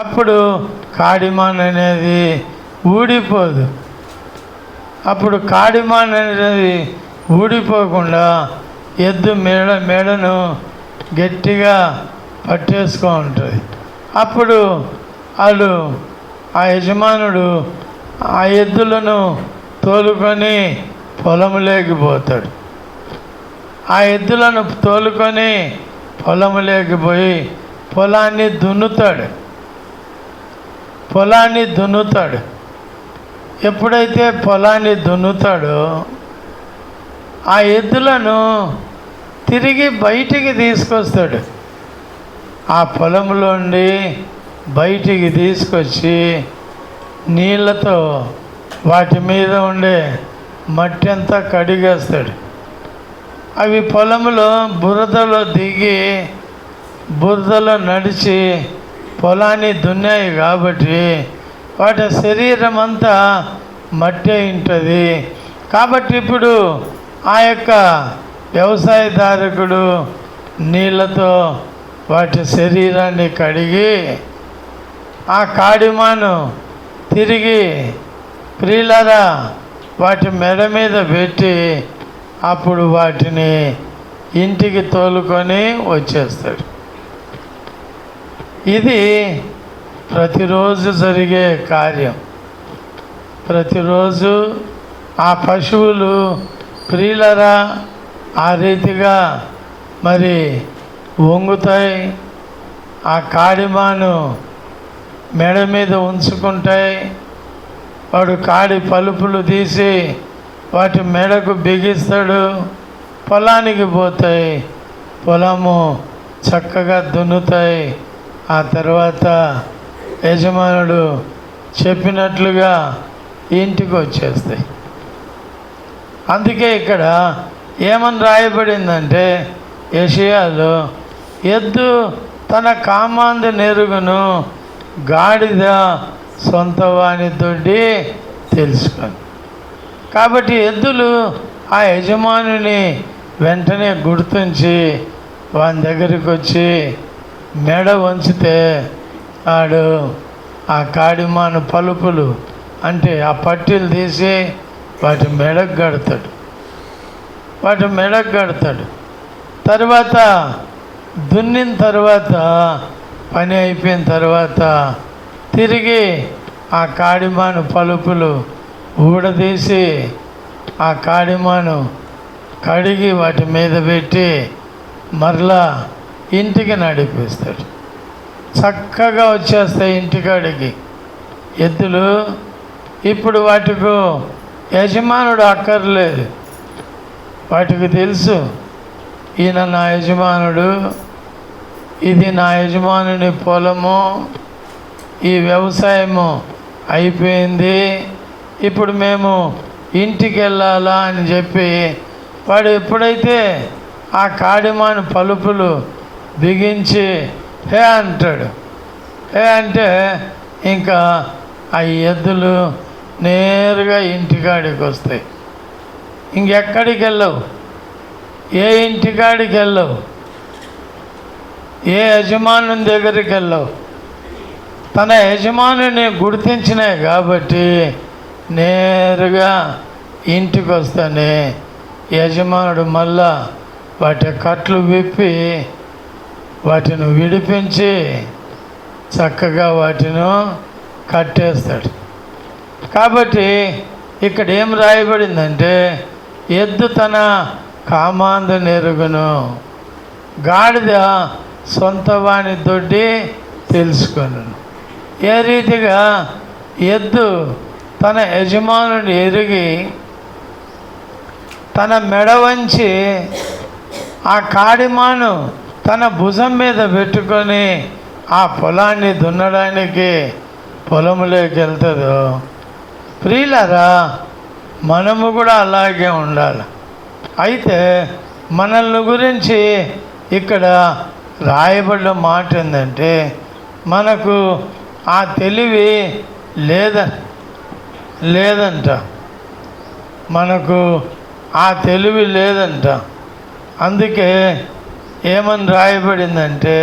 అప్పుడు కాడిమాన్ అనేది ఊడిపోదు. అప్పుడు కాడిమాన్ అనేది ఊడిపోకుండా ఎద్దు మెడను గట్టిగా పట్టేసుకో ఉంటుంది. అప్పుడు వాళ్ళు ఆ యజమానుడు ఆ ఎద్దులను తోలుకొని పొలంలోకి పోతాడు. ఆ ఎద్దులను తోలుకొని పొలంలోకి పోయి పొలాన్ని దున్నుతాడు. ఎప్పుడైతే పొలాన్ని దున్నుతాడో ఆ ఎద్దులను తిరిగి బయటికి తీసుకొస్తాడు. ఆ పొలంలోండి బయటికి తీసుకొచ్చి నీళ్ళతో వాటి మీద ఉండే మట్టి అంతా కడిగేస్తాడు. అవి పొలంలో బురదలో దిగి బురదలో నడిచి పొలాన్ని దున్నాయి కాబట్టి వాటి శరీరం అంతా మట్టి ఉంటుంది. కాబట్టి ఇప్పుడు ఆ యొక్క వ్యవసాయదారకుడు నీళ్ళతో వాటి శరీరాన్ని కడిగి ఆ కాడిమాను తిరిగి ప్రియులారా వాటి మెడ మీద పెట్టి అప్పుడు వాటిని ఇంటికి తోలుకొని వచ్చేస్తాడు. ఇది ప్రతిరోజు జరిగే కార్యం. ప్రతిరోజు ఆ పశువులు ప్రియులరా ఆ రీతిగా మరి వంగుతాయి. ఆ కాడిమాను మెడ మీద ఉంచుకుంటాయి. వాడు కాడి పలుపులు తీసి వాటి మెడకు బిగిస్తాడు. పొలానికి పోతాయి. పొలము చక్కగా దున్నుతాయి. ఆ తర్వాత యజమానుడు చెప్పినట్లుగా ఇంటికి వచ్చేస్తాయి. అందుకే ఇక్కడ ఏమని రాయబడిందంటే యెషయాలో ఎద్దు తన కామాందు నెరుగును గాడిద సొంత వాని తోటి తెలుసుకొని. కాబట్టి ఎద్దులు ఆ యజమానుని వెంటనే గుర్తించి వాని దగ్గరికి వచ్చి మెడ వంచితే ఆడు ఆ కాడిమాను పలుపులు అంటే ఆ పట్టీలు తీసి వాటి మెడకు కడతాడు. తర్వాత దున్నిన తర్వాత పని అయిపోయిన తర్వాత తిరిగి ఆ కాడిమాను పలుపులు ఊడదీసి ఆ కాడిమాను కడిగి వాటి మీద పెట్టి మరలా ఇంటికి నడిపిస్తాడు. చక్కగా వచ్చేస్తాయి ఇంటికాడికి ఎద్దులు. ఇప్పుడు వాటికి యజమానుడు అక్కర్లేదు. వాటికి తెలుసు ఈయన నా యజమానుడు, ఇది నా యజమానుని పొలము, ఈ వ్యవసాయము అయిపోయింది, ఇప్పుడు మేము ఇంటికి వెళ్ళాలా అని చెప్పి వాడు ఎప్పుడైతే ఆ కాడిమాను పలుపులు బిగించి హే అంటాడు. హే అంటే ఇంకా ఆ ఎద్దులు నేరుగా ఇంటికాడికి వస్తాయి. ఇంకెక్కడికి వెళ్ళవు, ఏ ఇంటికాడికి వెళ్ళవు, ఏ యజమానుని దగ్గరికి వెళ్ళవు. తన యజమానుని గుర్తించినాయి కాబట్టి నేరుగా ఇంటికి వస్తానే యజమానుడు మళ్ళా వాటి కట్లు విప్పి వాటిని విడిపించి చక్కగా వాటిని కట్టేస్తాడు. కాబట్టి ఇక్కడ ఏం రాయబడిందంటే ఎద్దు తన కామాందు నెరుగును గాడిద సొంత వాని తోటి తెలుసుకొను. ఏ రీతిగా ఎద్దు తన యజమానుని ఎరిగి తన మెడ వంచి ఆ కాడిమాను తన భుజం మీద పెట్టుకొని ఆ పొలాన్ని దున్నడానికి పొలంలోకి వెళ్తుందో ప్రియులారా మనము కూడా అలాగే ఉండాలి. అయితే మనల్ని గురించి ఇక్కడ రాయబడిన మాట ఏంటంటే మనకు ఆ తెలివి లేదంట. మనకు ఆ తెలివి లేదంట. అందుకే ఏమని రాయబడిందంటే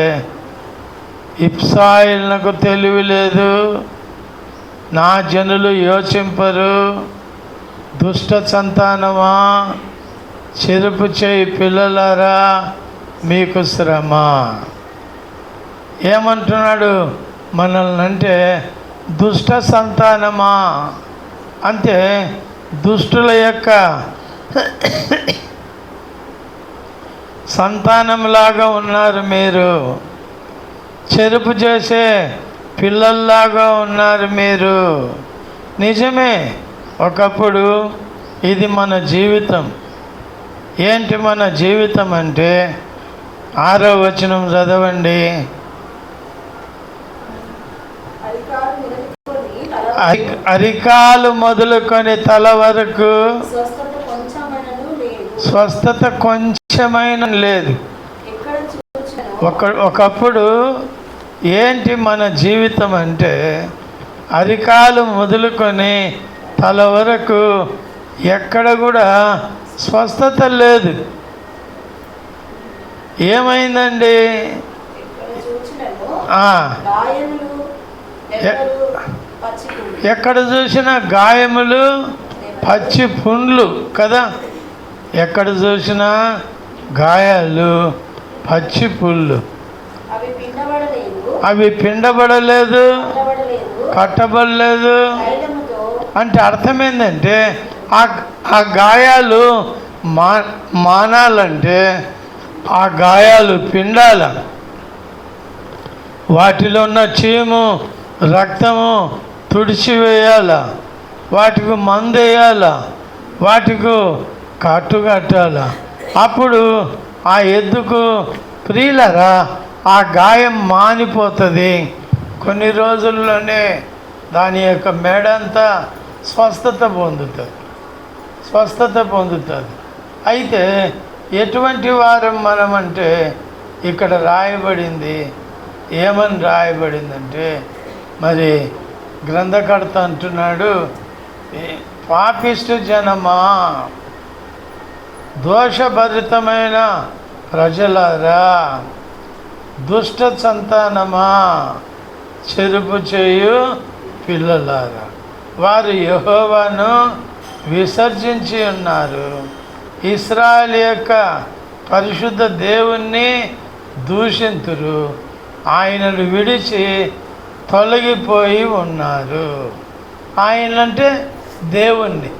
ఇప్సాయిలకు తెలివి లేదు, నా జనులు యోచింపరు. దుష్ట సంతానమా, చెరుపు చేయి పిల్లలారా, మీకు శ్రమ. ఏమంటున్నాడు మనల్ని అంటే, దుష్ట సంతానమా అంటే దుష్టుల యొక్క సంతానంలాగా ఉన్నారు మీరు, చెరుపు చేసే పిల్లల్లాగా ఉన్నారు మీరు. నిజమే, ఒకప్పుడు ఇది మన జీవితం. ఏంటి మన జీవితం అంటే, 6వ వచనం చదవండి. అరికాలు మొదలుకొని తల వరకు స్వస్థత కొంచెమైన లేదు. ఒకప్పుడు ఏంటి మన జీవితం అంటే, అరికాలు మొదలుకొని తల వరకు ఎక్కడ కూడా స్వస్థత లేదు. ఏమైందండి? ఎక్కడ చూసినా గాయములు, పచ్చి పుండ్లు కదా. ఎక్కడ చూసినా గాయాలు, పచ్చి పుళ్ళు. అవి పిండబడలేదు, కట్టబడలేదు. అంటే అర్థం ఏంటంటే, ఆ గాయాలు మానాలంటే ఆ గాయాలు పిండాల. వాటిలో ఉన్న చీము, రక్తము తుడిచివేయాల, వాటికి మందు వేయాల, వాటికి కట్టు కట్టాల. అప్పుడు ఆ ఎద్దుకు ప్రియులరా ఆ గాయం మానిపోతుంది. కొన్ని రోజుల్లోనే దాని యొక్క మెడంతా స్వస్థత పొందుతుంది. అయితే ఎటువంటి వారం మనం అంటే, ఇక్కడ రాయబడింది. ఏమని రాయబడిందంటే, మరి గ్రంథకర్త అంటున్నాడు, పాపిష్టి జనమా, దోషభరితమైన ప్రజలారా, దుష్ట సంతానమా, చెరుపు చేయు పిల్లలారా, వారు యెహోవాను విసర్జించి ఉన్నారు, ఇశ్రాయేలు యొక్క పరిశుద్ధ దేవుణ్ణి దూషింతురు, ఆయనను విడిచి తొలగిపోయి ఉన్నారు. ఆయనంటే దేవుణ్ణి.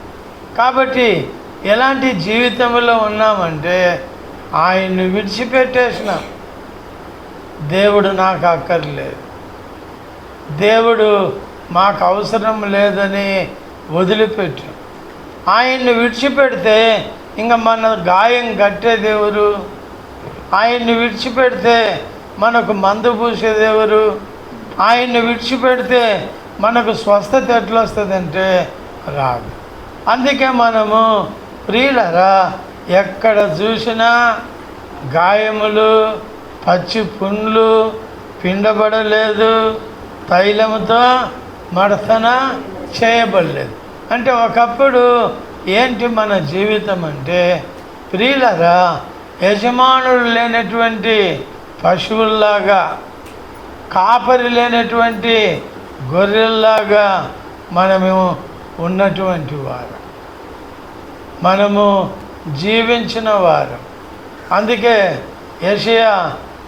కాబట్టి ఎలాంటి జీవితంలో ఉన్నామంటే, ఆయన్ని విడిచిపెట్టేసినాం. దేవుడు నాకు అక్కర్లేదు, దేవుడు మాకు అవసరం లేదని వదిలిపెట్టు. ఆయన్ని విడిచిపెడితే ఇంకా మన గాయం కట్టేదెవరు? ఆయన్ని విడిచిపెడితే మనకు మందు పూసేదెవరు? ఆయన్ని విడిచిపెడితే మనకు స్వస్థత ఎట్లా వస్తుందంటే రాదు. అందుకే మనము ప్రియులరా ఎక్కడ చూసినా గాయములు, పచ్చి పుండ్లు, పిండబడలేదు, తైలముతో మడతన చేయబడలేదు. అంటే ఒకప్పుడు ఏంటి మన జీవితం అంటే, ప్రియులరా యజమానులు లేనటువంటి పశువుల్లాగా, కాపరి లేనటువంటి గొర్రెల్లాగా మనము ఉన్నటువంటి వారు, మనము జీవించిన వారు. అందుకే యెషయా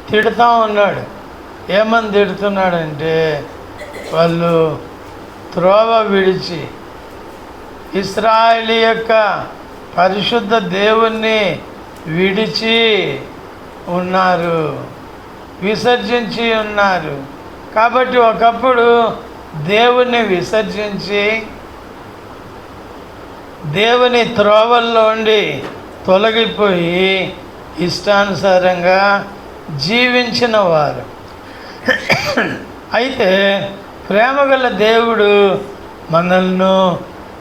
తిడుతూ ఉన్నాడు. ఏమని తిడుతున్నాడంటే, వాళ్ళు త్రోవ విడిచి ఇశ్రాయేలు యొక్క పరిశుద్ధ దేవుణ్ణి విడిచి ఉన్నారు, విసర్జించి ఉన్నారు. కాబట్టి ఒకప్పుడు దేవుణ్ణి విసర్జించి దేవుని త్రోవల్లో ఉండి తొలగిపోయి ఇష్టానుసారంగా జీవించిన వారు. అయితే ప్రేమగల దేవుడు మనల్ని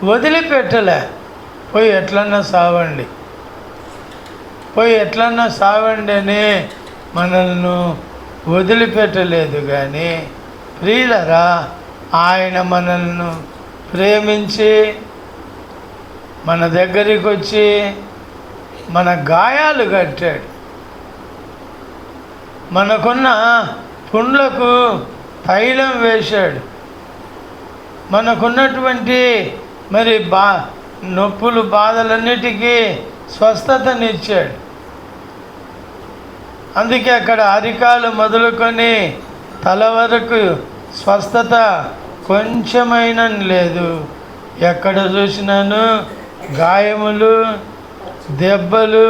వదిలిపెట్టలే. పోయి ఎట్లన్నా సావండి అని మనల్ని వదిలిపెట్టలేదు. కానీ ప్రియులరా ఆయన మనల్ని ప్రేమించి మన దగ్గరికి వచ్చి మన గాయాలు కట్టాడు. మనకున్న పుండ్లకు తైలం వేశాడు. మనకున్నటువంటి మరి నొప్పులు బాధలన్నిటికీ స్వస్థతనిచ్చాడు. అందుకే అక్కడ అరికాలు మొదలుకొని తల వరకు స్వస్థత కొంచెమైనా లేదు. ఎక్కడ చూసినాను గాయములు, దెబ్బలు,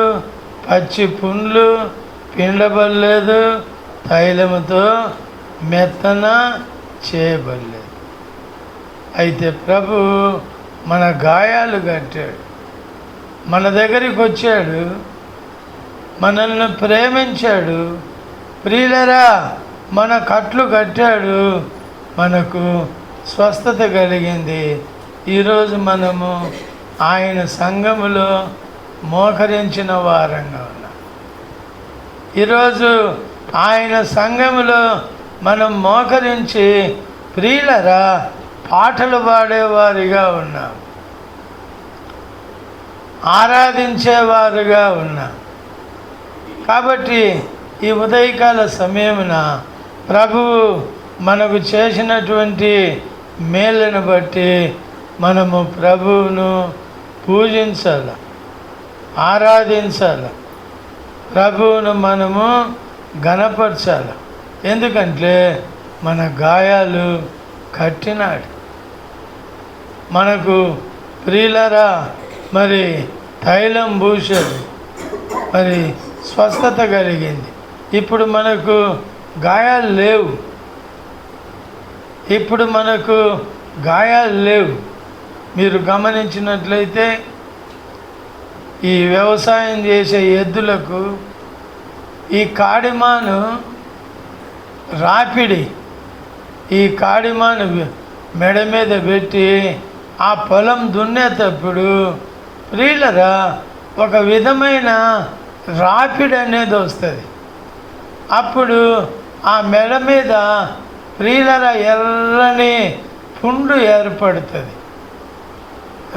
పచ్చి పుండ్లు, పిండబడలేదు, తైలముతో మెత్తన చేయబడలేదు. అయితే ప్రభు మన గాయాలు కట్టాడు, మన దగ్గరికి వచ్చాడు, మనల్ని ప్రేమించాడు. ప్రియులరా, మన కట్లు కట్టాడు, మనకు స్వస్థత కలిగింది. ఈరోజు మనము ఆయన సంఘములో మోకరించిన వారంగా ఉన్నాం. ఈరోజు ఆయన సంఘములో మనం మోకరించి ప్రియులరా పాటలు పాడేవారిగా ఉన్నాం, ఆరాధించేవారుగా ఉన్నాం. కాబట్టి ఈ ఉదయకాల సమయమున ప్రభువు మనకు చేసినటువంటి మేలును బట్టి మనము ప్రభువును పూజించాలి, ఆరాధించాలి, ప్రభువును మనము ఘనపరచాలి. ఎందుకంటే మన గాయాలు కట్టినాడు. మనకు ప్రియులరా మరి తైలం పూశాడు, మరి స్వస్థత కలిగింది. ఇప్పుడు మనకు గాయాలు లేవు, ఇప్పుడు మనకు గాయాలు లేవు. మీరు గమనించినట్లయితే ఈ వ్యవసాయం చేసే ఎద్దులకు ఈ కాడిమాను రాపిడి, ఈ కాడిమాను మెడ మీద పెట్టి ఆ పొలం దున్నేటప్పుడు ప్రియులరా ఒక విధమైన రాపిడి అనేది వస్తుంది. అప్పుడు ఆ మెడ మీద ప్రియులరా ఎర్రని పుండు ఏర్పడుతుంది,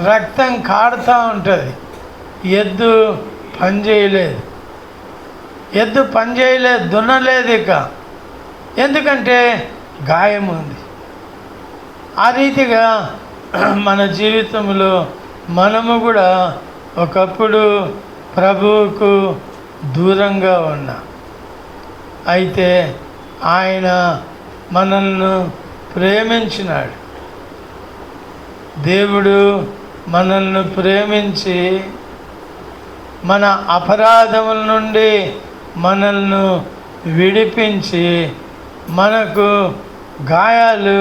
రక్తం కాడుతూ ఉంటుంది. ఎద్దు పనిచేయలేదు, ఎద్దు పనిచేయలేదు, దున్నలేదు ఇక. ఎందుకంటే గాయం ఉంది. ఆ రీతిగా మన జీవితంలో మనము కూడా ఒకప్పుడు ప్రభువుకు దూరంగా ఉన్నాం. అయితే ఆయన మనల్ని ప్రేమించినాడు. దేవుడు మనల్ని ప్రేమించి మన అపరాధముల నుండి మనల్ని విడిపించి మనకు గాయాలు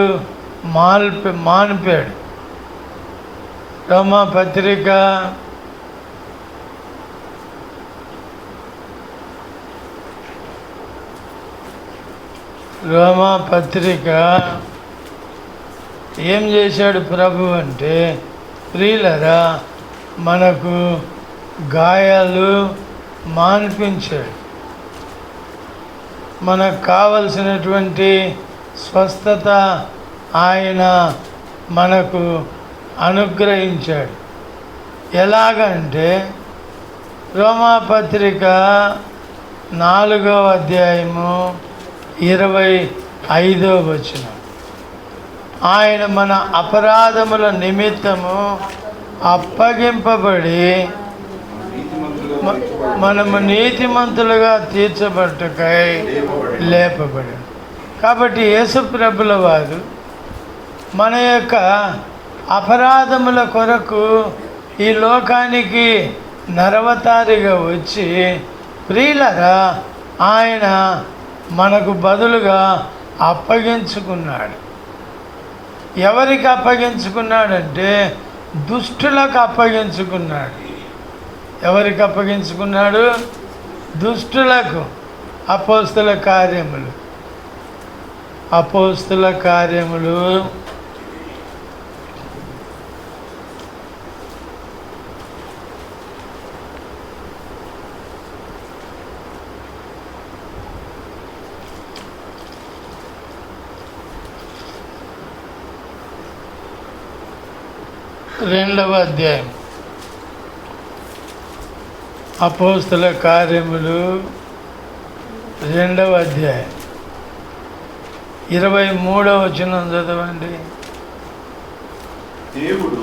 మానిపాడు. రోమాపత్రిక ఏం చేశాడు ప్రభు అంటే ప్రియులరా మనకు గాయాలు మాన్పించాడు. మనకు కావలసినటువంటి స్వస్థత ఆయన మనకు అనుగ్రహించాడు. ఎలాగంటే రోమాపత్రిక 4వ అధ్యాయము 25వ వచనం, ఆయన మన అపరాధముల నిమిత్తము అప్పగింపబడి మనము నీతిమంతులుగా తీర్చబట్టుకై లేపబడి. కాబట్టి యేసుప్రభుల వారు మన యొక్క అపరాధముల కొరకు ఈ లోకానికి నరవతారిగా వచ్చి ప్రియులరా ఆయన మనకు బదులుగా అప్పగించుకున్నాడు. ఎవరికి అప్పగించుకున్నాడంటే దుష్టులకు అప్పగించుకున్నాడు. ఎవరికి అప్పగించుకున్నాడు? దుష్టులకు. అపోస్తుల కార్యములు 2వ అధ్యాయం. అపోస్తుల కార్యములు 2వ అధ్యాయం 23వ వచనం చదవండి. దేవుడు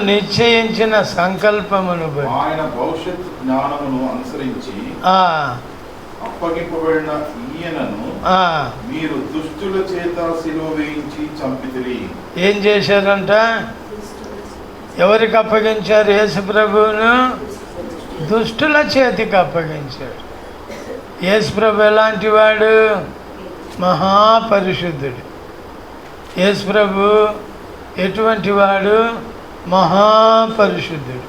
నిశ్చయించిన సంకల్పమును బట్టి ఆయన భవిష్యత్ జ్ఞానమును అనుసరించి అప్పగింపబడిన ఈయనను మీరు దుష్టుల చేత సిలువ వేయించి చంపితిరి. ఏం చేశారంట? ఎవరికి అప్పగించారు? యేసు ప్రభువును దుష్టుల చేతికి అప్పగించాడు. యేసు ప్రభు ఎలాంటి వాడు? మహాపరిశుద్ధుడు. యేసు ప్రభు ఎటువంటి వాడు? మహాపరిశుద్ధుడు.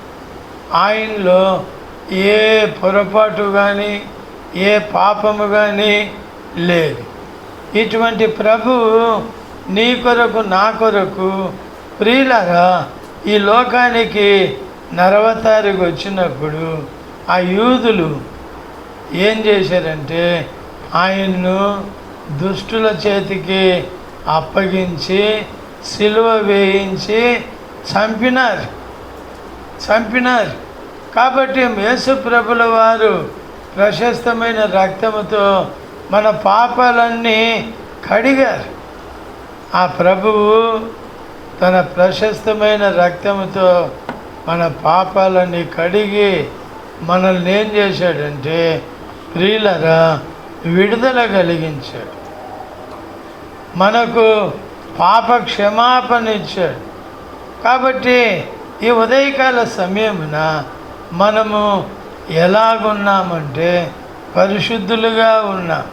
ఆయనలో ఏ పొరపాటు కానీ ఏ పాపము కానీ లేదు. ఇటువంటి ప్రభువు నీ కొరకు నా కొరకు ప్రియులారా ఈ లోకానికి నరవతారికి వచ్చినప్పుడు ఆ యూదులు ఏం చేశారంటే ఆయన్ను దుష్టుల చేతికి అప్పగించి సిలువ వేయించి చంపినారు. కాబట్టి యేసు ప్రభుల వారు ప్రశస్తమైన రక్తముతో మన పాపాలన్నీ కడిగారు. ఆ ప్రభువు తన ప్రశస్తమైన రక్తముతో మన పాపాలన్నీ కడిగి మనల్ని ఏం చేశాడంటే ప్రియులరా విడుదల కలిగించాడు. మనకు పాప క్షమాపణ ఇచ్చాడు. కాబట్టి ఈ ఉదయకాల సమయమున మనము ఎలాగున్నామంటే పరిశుద్ధులుగా ఉన్నాం.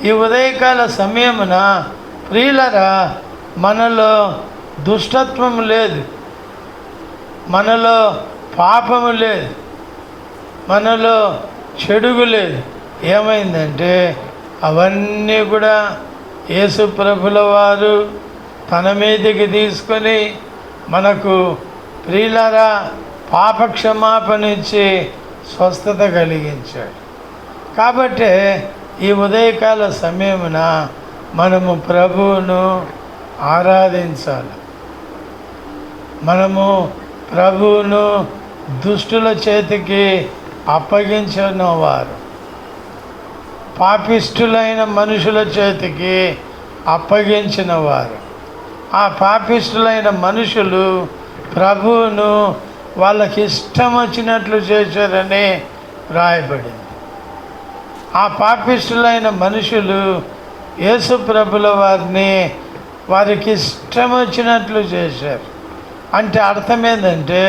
ఈ ఉదయకాల సమయమున ప్రియులరా మనలో దుష్టత్వం లేదు, మనలో పాపము లేదు, మనలో చెడుగు లేదు. ఏమైందంటే అవన్నీ కూడా యేసు ప్రభుల వారు తన మీదకి తీసుకొని మనకు ప్రియులారా పాప క్షమాపణ ఇచ్చి స్వస్థత కలిగించాడు. కాబట్టి ఈ ఉదయకాల సమయమున మనము ప్రభువును ఆరాధించాలి. మనము ప్రభువును దుష్టుల చేతికి అప్పగించిన వారు, పాపిష్టులైన మనుషుల చేతికి అప్పగించిన వారు. ఆ పాపిష్టులైన మనుషులు ప్రభువును వాళ్ళకి ఇష్టం వచ్చినట్లు చేశారని రాయబడింది. ఆ పాపిష్టులైన మనుషులు యేసు ప్రభుల వారిని వారికి ఇష్టం వచ్చినట్లు చేశారు. అంటే అర్థం ఏంటంటే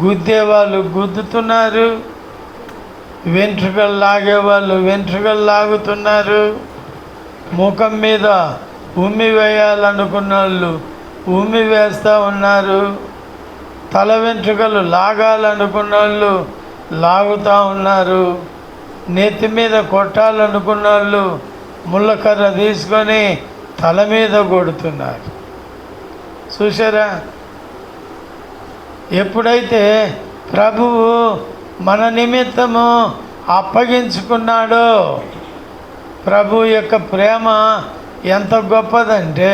గుద్దేవాళ్ళు గుద్దుతున్నారు, వెంట్రుకలు లాగేవాళ్ళు వెంట్రుకలు లాగుతున్నారు, ముఖం మీద ఉమ్మి వేయాలనుకున్న వాళ్ళు ఉమ్మి వేస్తూ ఉన్నారు, తల వెంట్రుకలు లాగాలనుకున్న వాళ్ళు లాగుతూ ఉన్నారు, నెత్తి మీద కొట్టాలనుకున్న వాళ్ళు ముళ్ళకర్ర తీసుకొని తల మీద కొడుతున్నారు. చూసారా? ఎప్పుడైతే ప్రభువు మన నిమిత్తము అప్పగించుకున్నాడో, ప్రభు యొక్క ప్రేమ ఎంత గొప్పదంటే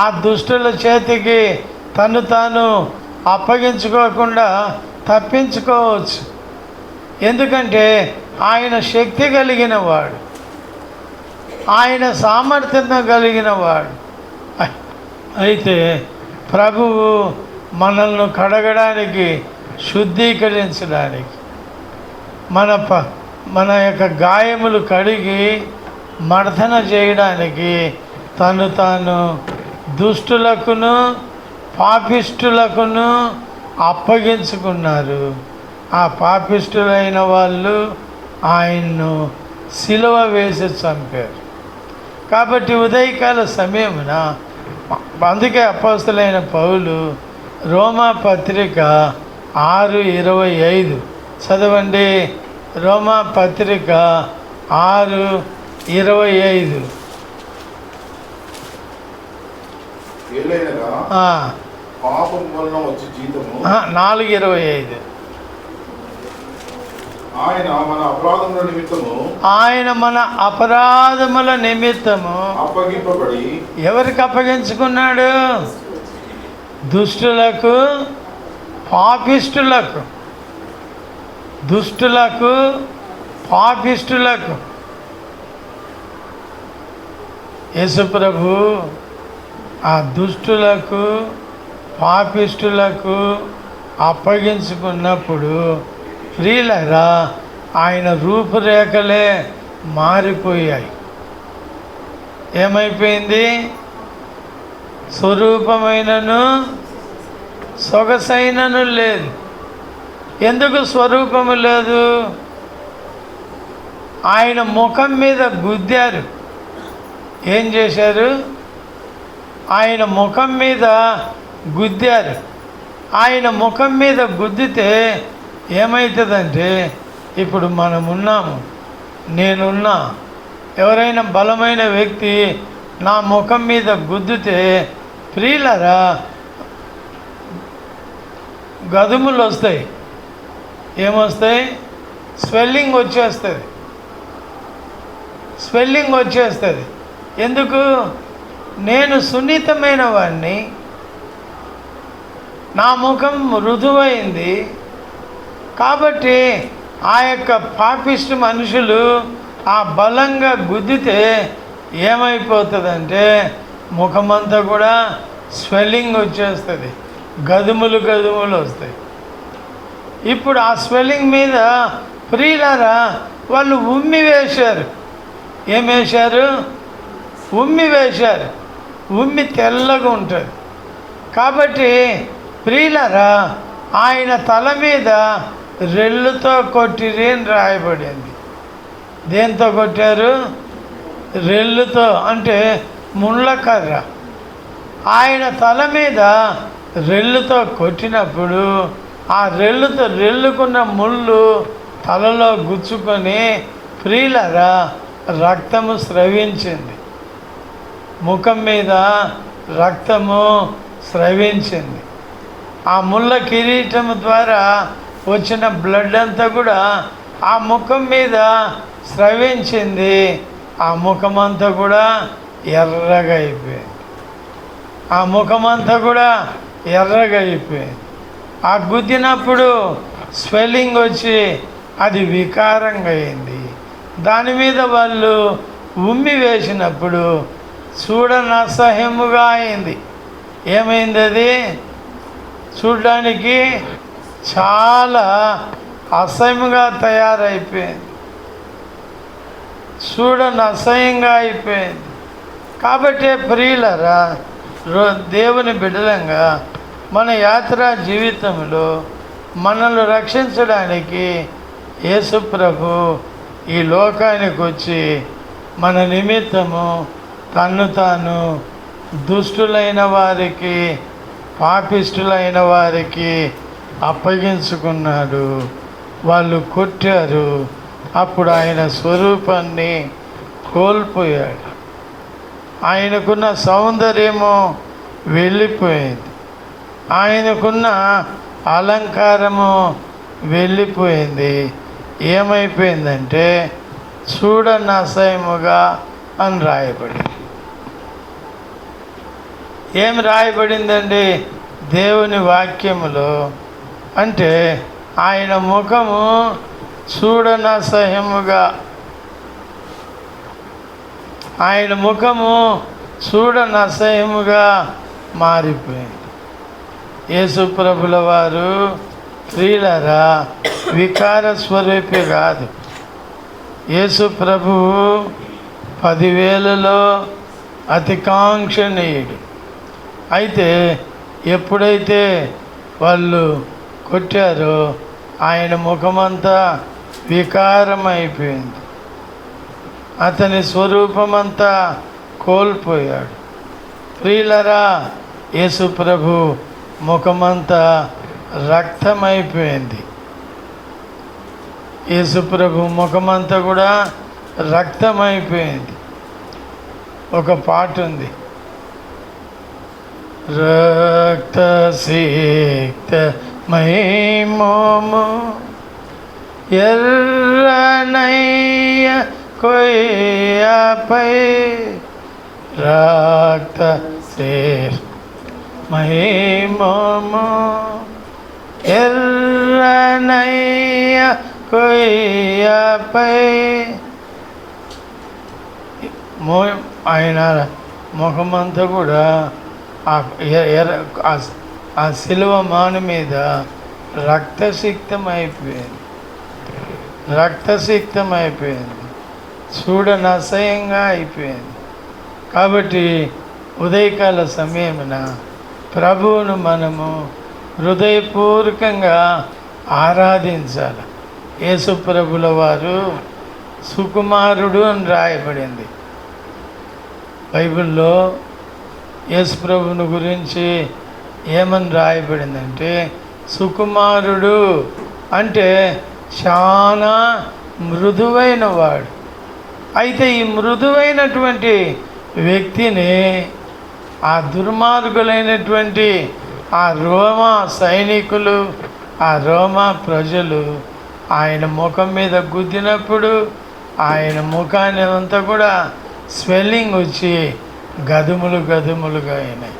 ఆ దుష్టుల చేతికి తను తాను అప్పగించుకోకుండా తప్పించుకోవచ్చు. ఎందుకంటే ఆయన శక్తి కలిగిన వాడు, ఆయన సామర్థ్యం కలిగిన వాడు. అయితే ప్రభువు మనల్ని కడగడానికి, శుద్ధీకరించడానికి, మన యొక్క గాయములు కడిగి మర్దన చేయడానికి తను తాను దుష్టులకును పాపిష్టులకును అప్పగించుకున్నారు. ఆ పాపిష్టులైన వాళ్ళు ఆయన్ను సిలువ వేసి చంపారు. కాబట్టి ఉదయకాల సమయమున అందుకే అపోస్తలుడైన పౌలు రోమా పత్రిక 6:25 చదవండి. రోమా పత్రిక 6:25. పాపం వలన వచ్చే జీతము 4:25. ఆయన మన అపరాధముల నిమిత్తము అప్పగింపబడి ఎవరికి అప్పగించుకున్నాడు? దుష్టులకు పాపిష్టులకు పాపిష్టులకు యేసుప్రభు ఆ దుష్టులకు పాపిష్టులకు అప్పగించుకున్నప్పుడు ప్రియులారా ఆయన రూపురేఖలే మారిపోయాయి. ఏమైపోయింది? స్వరూపమైనను సొగసైనను లేదు. ఎందుకు స్వరూపము లేదు? ఆయన ముఖం మీద గుద్దారు. ఏం చేశారు? ఆయన ముఖం మీద గుద్దారు. ఆయన ముఖం మీద గుద్దితే ఏమవుతుందంటే, ఇప్పుడు మనమున్నాము, నేనున్నా, ఎవరైనా బలమైన వ్యక్తి నా ముఖం మీద గుద్దితే ప్రియులరా గదుములు వస్తాయి. ఏమొస్తాయి? స్వెల్లింగ్ వచ్చేస్తుంది. స్వెల్లింగ్ వచ్చేస్తుంది. ఎందుకు? నేను సున్నితమైన వాడిని, నా ముఖం మృదువైంది కాబట్టి ఆ యొక్క పాపిష్టి మనుషులు ఆ బలంగా గుద్దితే ఏమైపోతుందంటే ముఖమంతా కూడా స్వెల్లింగ్ వచ్చేస్తుంది, గదుములు గదుములు వస్తాయి. ఇప్పుడు ఆ స్వెల్లింగ్ మీద ప్రియులారా వాళ్ళు ఉమ్మి వేశారు. ఏం వేశారు? ఉమ్మి వేశారు. ఉమ్మి తెల్లగా ఉంటుంది కాబట్టి ప్రియులారా ఆయన తల మీద రెల్లుతో కొట్టిరి అని రాయబడింది. దేంతో కొట్టారు? రెల్లుతో, అంటే ముళ్ళకర్ర. ఆయన తల మీద రెల్లుతో కొట్టినప్పుడు ఆ రెల్లుకున్న ముళ్ళు తలలో గుచ్చుకొని ప్రియులరా రక్తము స్రవించింది. ముఖం మీద రక్తము స్రవించింది. ఆ ముళ్ళ కిరీటం ద్వారా వచ్చిన బ్లడ్ అంతా కూడా ఆ ముఖం మీద స్రవించింది. ఆ ముఖమంతా కూడా ఎర్రగా అయిపోయింది. ఆ ముఖమంతా కూడా ఎర్రగా అయిపోయింది. ఆ గుద్దినప్పుడు స్వెల్లింగ్ వచ్చి అది వికారంగా అయింది. దాని మీద వాళ్ళు ఉమ్మి వేసినప్పుడు చూడని అసహ్యముగా అయింది. ఏమైంది? అది చూడడానికి చాలా అసహ్యంగా తయారైపోయింది. చూడని అసహ్యంగా అయిపోయింది. కాబట్టి ప్రియులరా దేవుని బిడ్డలంగా మన యాత్రా జీవితంలో మనల్ని రక్షించడానికి యేసు ప్రభు ఈ లోకానికి వచ్చి మన నిమిత్తము తన్ను తాను దుష్టులైన వారికి పాపిష్టులైన వారికి అప్పగించుకున్నాడు. వాళ్ళు కొట్టారు. అప్పుడు ఆయన స్వరూపాన్ని కోల్పోయాడు. ఆయనకున్న సౌందర్యము వెళ్ళిపోయింది. ఆయనకున్న అలంకారము వెళ్ళిపోయింది. ఏమైపోయిందంటే చూడని అసహ్యముగా అని రాయబడింది. ఏం రాయబడిందండి దేవుని వాక్యములో అంటే ఆయన ముఖము చూడని అసహ్యముగా, ఆయన ముఖము చూడని అసహ్యముగా మారిపోయింది. యేసు ప్రభుల వారు ప్రియులరా వికార స్వరూపి కాదు. యేసు ప్రభువు 10,000లో అతి కాంక్షణీయుడు. అయితే ఎప్పుడైతే వాళ్ళు కొట్టారో ఆయన ముఖమంతా వికారమైపోయింది. అతని స్వరూపమంతా కోల్పోయాడు. ప్రియులరా యేసు ప్రభు ముఖమంతా రక్తమైపోయింది. యేసు ప్రభు ముఖమంతా కూడా రక్తమైపోయింది. ఒక పాట ఉంది, రక్తసిక్త మహిమోము ఎర్రనయ్య కొయ్యపై రక్తసిక్త మహిమోము ఎర్రనయ్య కొయ్యపై ఆయన ముఖమంతా కూడా ఆ శిలువ మాను మీద రక్తసిక్తం అయిపోయింది, చూడని అసహ్యంగా అయిపోయింది. కాబట్టి ఉదయకాల సమయమున ప్రభువును మనము హృదయపూర్వకంగా ఆరాధించాలి. యేసు ప్రభుల వారు సుకుమారుడు అని రాయబడింది బైబిల్లో. యేసు ప్రభుని గురించి ఏమని రాయబడిందంటే సుకుమారుడు అంటే చాలా మృదువైన వాడు. అయితే ఈ మృదువైనటువంటి వ్యక్తిని ఆ దుర్మార్గులైనటువంటి ఆ రోమా సైనికులు, ఆ రోమా ప్రజలు ఆయన ముఖం మీద గుద్దినప్పుడు ఆయన ముఖాన్ని అంతా కూడా స్వెల్లింగ్ వచ్చి గదుములుగా అయినాయి.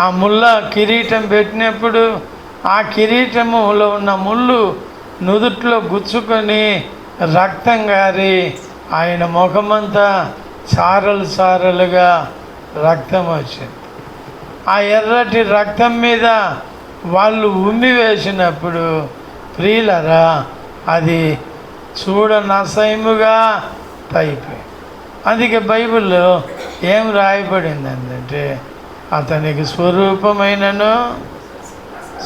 ఆ ముళ్ళ కిరీటం పెట్టినప్పుడు ఆ కిరీటములో ఉన్న ముళ్ళు నుదుట్లో గుచ్చుకొని రక్తం గారి ఆయన ముఖమంతా చారలుగా రక్తం వచ్చింది. ఆ ఎర్రటి రక్తం మీద వాళ్ళు ఉమ్మి వేసినప్పుడు ప్రియులరా అది చూడని అసహ్యముగా అయిపోయింది. అందుకే బైబిల్లో ఏం రాయబడిందంటే అతనికి స్వరూపమైనను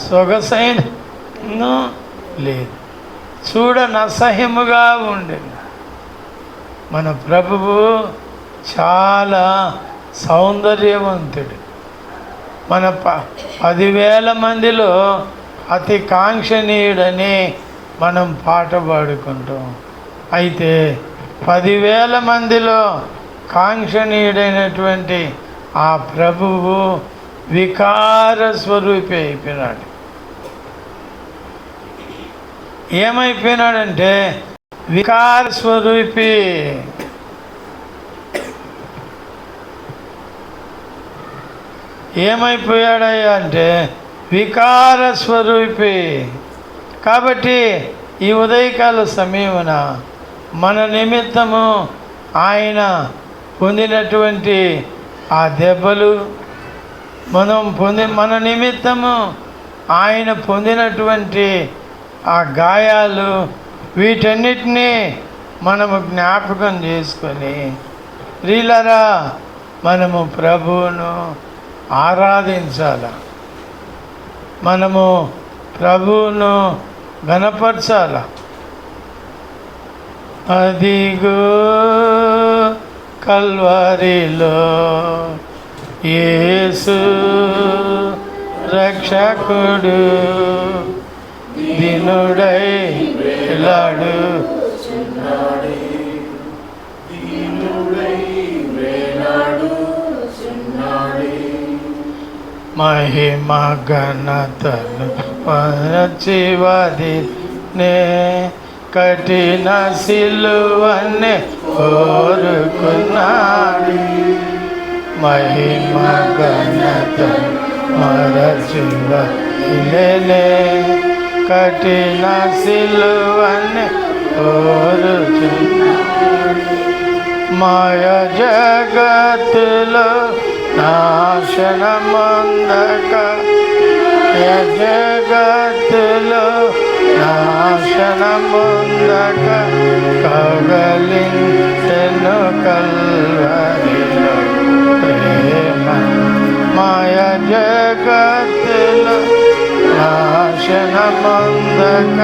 సొగసైనను లేదు, చూడని అసహ్యముగా ఉండేది. మన ప్రభువు చాలా సౌందర్యవంతుడు. మన 10,000 మందిలో అతి కాంక్షణీయుడని మనం పాట పాడుకుంటాం. అయితే 10,000 మందిలో కాంక్షణీయుడైనటువంటి ఆ ప్రభువు వికార స్వరూపి అయిపోయినాడు. ఏమైపోయినాడంటే వికార స్వరూపి. ఏమైపోయాడయ్యా అంటే వికార స్వరూపి. కాబట్టి ఈ ఉదయకాల సమయమున మన నిమిత్తము ఆయన పొందినటువంటి ఆ దెబ్బలు, మన నిమిత్తము ఆయన పొందినటువంటి ఆ గాయాలు, వీటన్నిటినీ మనము జ్ఞాపకం చేసుకొని ప్రియులారా మనము ప్రభువును ఆరాధించాల, మనము ప్రభువును ఘనపరచాల. అదిగో కల్వరిలో యేసు రక్షకుడు దీనుడై వేలాడు మహిమ ఘనతను పరచివది నే కఠిన సిలువనే కోరుకున్నాడు. మహిమ ఘనతను మరచివదినే కఠిన సిలువనే కోరుచున్నాడు. మాయ జగత్తులో నాశనమందక జగత్తులో నాశనమందక కగలించెను కల్వరిలో ప్రేమ. మాయ జగత్తులో నాశనమందక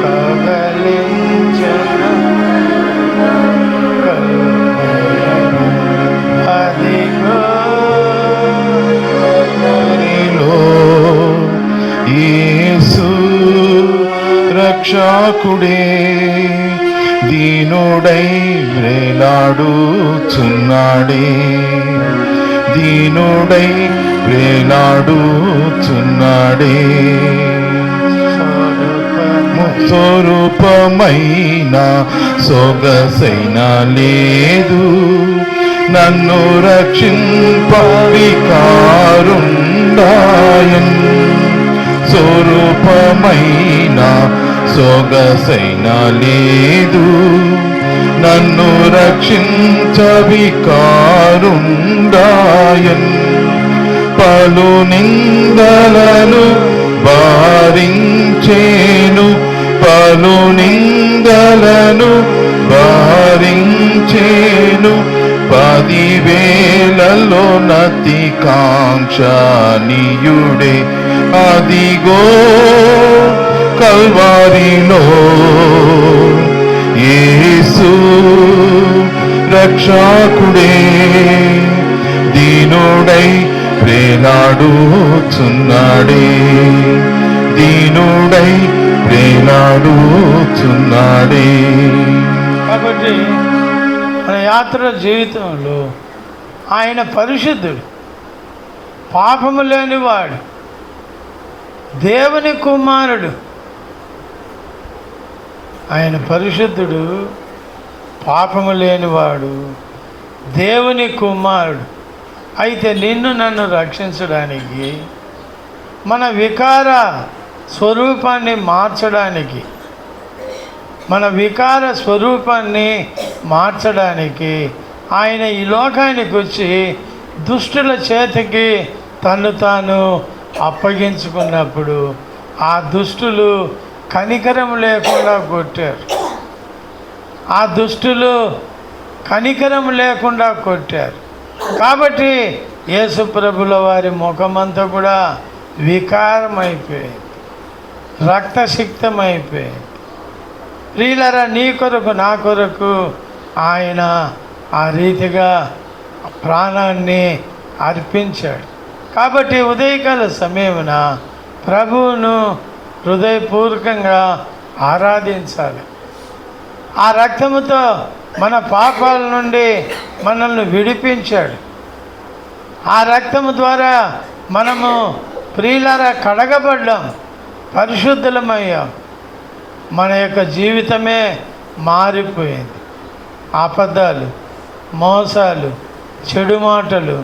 కగలించెను అదిగో యేసు రక్షకుడే దీనుడై వేలాడుచున్నాడే, దీనుడై వేలాడుచున్నాడే. స్వరూపమైన సొగసైన లేదు, నన్ను రక్షింపవికారుండాయన్. స్వరూపమైన సొగసైన లేదు నన్ను రక్షించవి కారుండాయన్ పలు నిందలను భారించేను పలు నిందలను భారించేను 10,000 నతి కాంక్షణీయుడే అదిగో కల్వారిలో యేసు రక్షకుడే దీనుడై ప్రేలాడుచున్నాడే దీనుడై ప్రేలాడుచున్నాడే. కాబట్టి మన యాత్ర జీవితంలో ఆయన పరిశుద్ధుడు, పాపము లేనివాడు, దేవుని కుమారుడు. ఆయన పరిశుద్ధుడు, పాపము లేనివాడు, దేవుని కుమారుడు. అయితే నిన్ను నన్ను రక్షించడానికి, మన వికార స్వరూపాన్ని మార్చడానికి, మన వికార స్వరూపాన్ని మార్చడానికి ఆయన ఈ లోకానికి వచ్చి దుష్టుల చేతికి తను తాను అప్పగించుకున్నప్పుడు ఆ దుష్టులు కనికరం లేకుండా కొట్టారు. ఆ దుష్టులు కనికరం లేకుండా కొట్టారు. కాబట్టి యేసుప్రభుల వారి ముఖమంతా కూడా వికారమైపోయింది, రక్తసిక్తమైపోయింది. ప్రియులారా, నీ కొరకు నా కొరకు ఆయన ఆ రీతిగా ప్రాణాన్ని అర్పించాడు. కాబట్టి ఉదయకాల సమయమున ప్రభువును హృదయపూర్వకంగా ఆరాధించాలి. ఆ రక్తముతో మన పాపాల నుండి మనల్ని విడిపించాడు. ఆ రక్తము ద్వారా మనము ప్రియులారా కడగబడ్డాం, పరిశుద్ధులమయ్యాం. మన యొక్క జీవితమే మారిపోయింది. అబద్ధాలు, మోసాలు, చెడు మాటలు,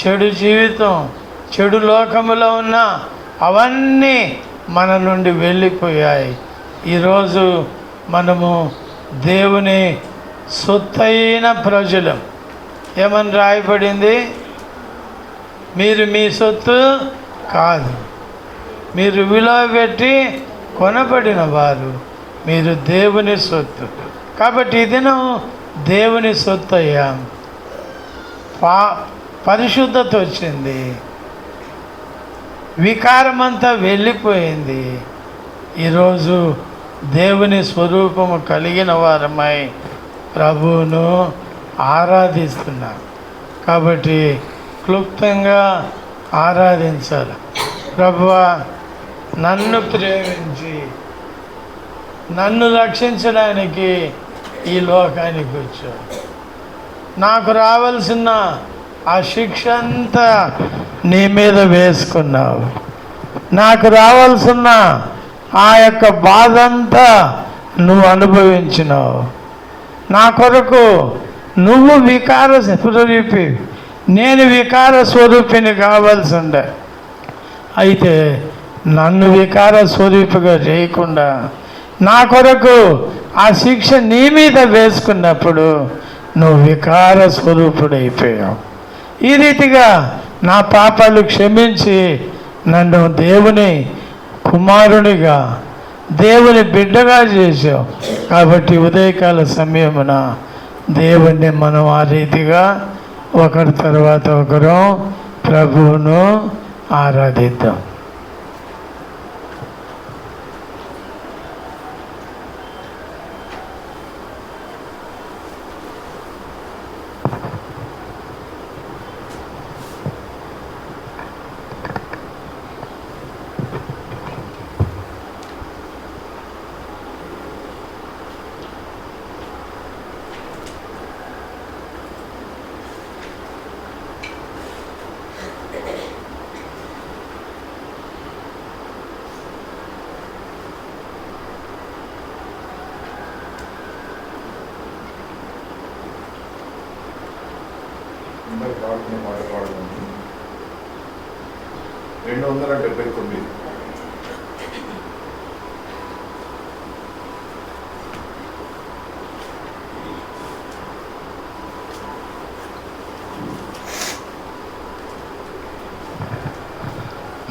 చెడు జీవితం, చెడు లోకములో ఉన్న అవన్నీ మన నుండి వెళ్ళిపోయాయి. ఈరోజు మనము దేవుని సొత్తైన ప్రజలం. ఏమని రాయబడింది? మీరు మీ సొత్తు కాదు, మీరు విలువ పెట్టి కొనబడిన వారు, మీరు దేవుని సొత్తు. కాబట్టి ఈ దినం దేవుని సొత్తు అయ్యాం. పరిశుద్ధత వచ్చింది, వికారమంతా వెళ్ళిపోయింది. ఈరోజు దేవుని స్వరూపము కలిగిన వారమై ప్రభువును ఆరాధిస్తున్నాం. కాబట్టి క్లుప్తంగా ఆరాధించాలి. ప్రభువా, నన్ను ప్రేమించి నన్ను రక్షించడానికి ఈ లోకానికి వచ్చావు. నాకు రావాల్సిన ఆ శిక్ష అంతా నీ మీద వేసుకున్నావు. నాకు రావాల్సిన ఆ యొక్క బాధ అంతా నువ్వు అనుభవించినావు. నా కొరకు నువ్వు వికార స్వరూపి, నేను వికార స్వరూపిని కావాల్సి ఉండే. అయితే నన్ను వికార స్వరూపిగా చేయకుండా నా కొరకు ఆ శిక్ష నీ మీద వేసుకున్నప్పుడు నువ్వు వికార స్వరూపుడైపోయావు. ఈ రీతిగా నా పాపాలు క్షమించి నన్ను దేవుని కుమారునిగా, దేవుని బిడ్డగా చేసావు. కాబట్టి ఉదయకాల సమయమున దేవుణ్ణి మనం ఆ రీతిగా ఒకరి తర్వాత ఒకరు ప్రభువును ఆరాధిద్దాం. పాడుకునే పాట పాడుకుంటుంది 279.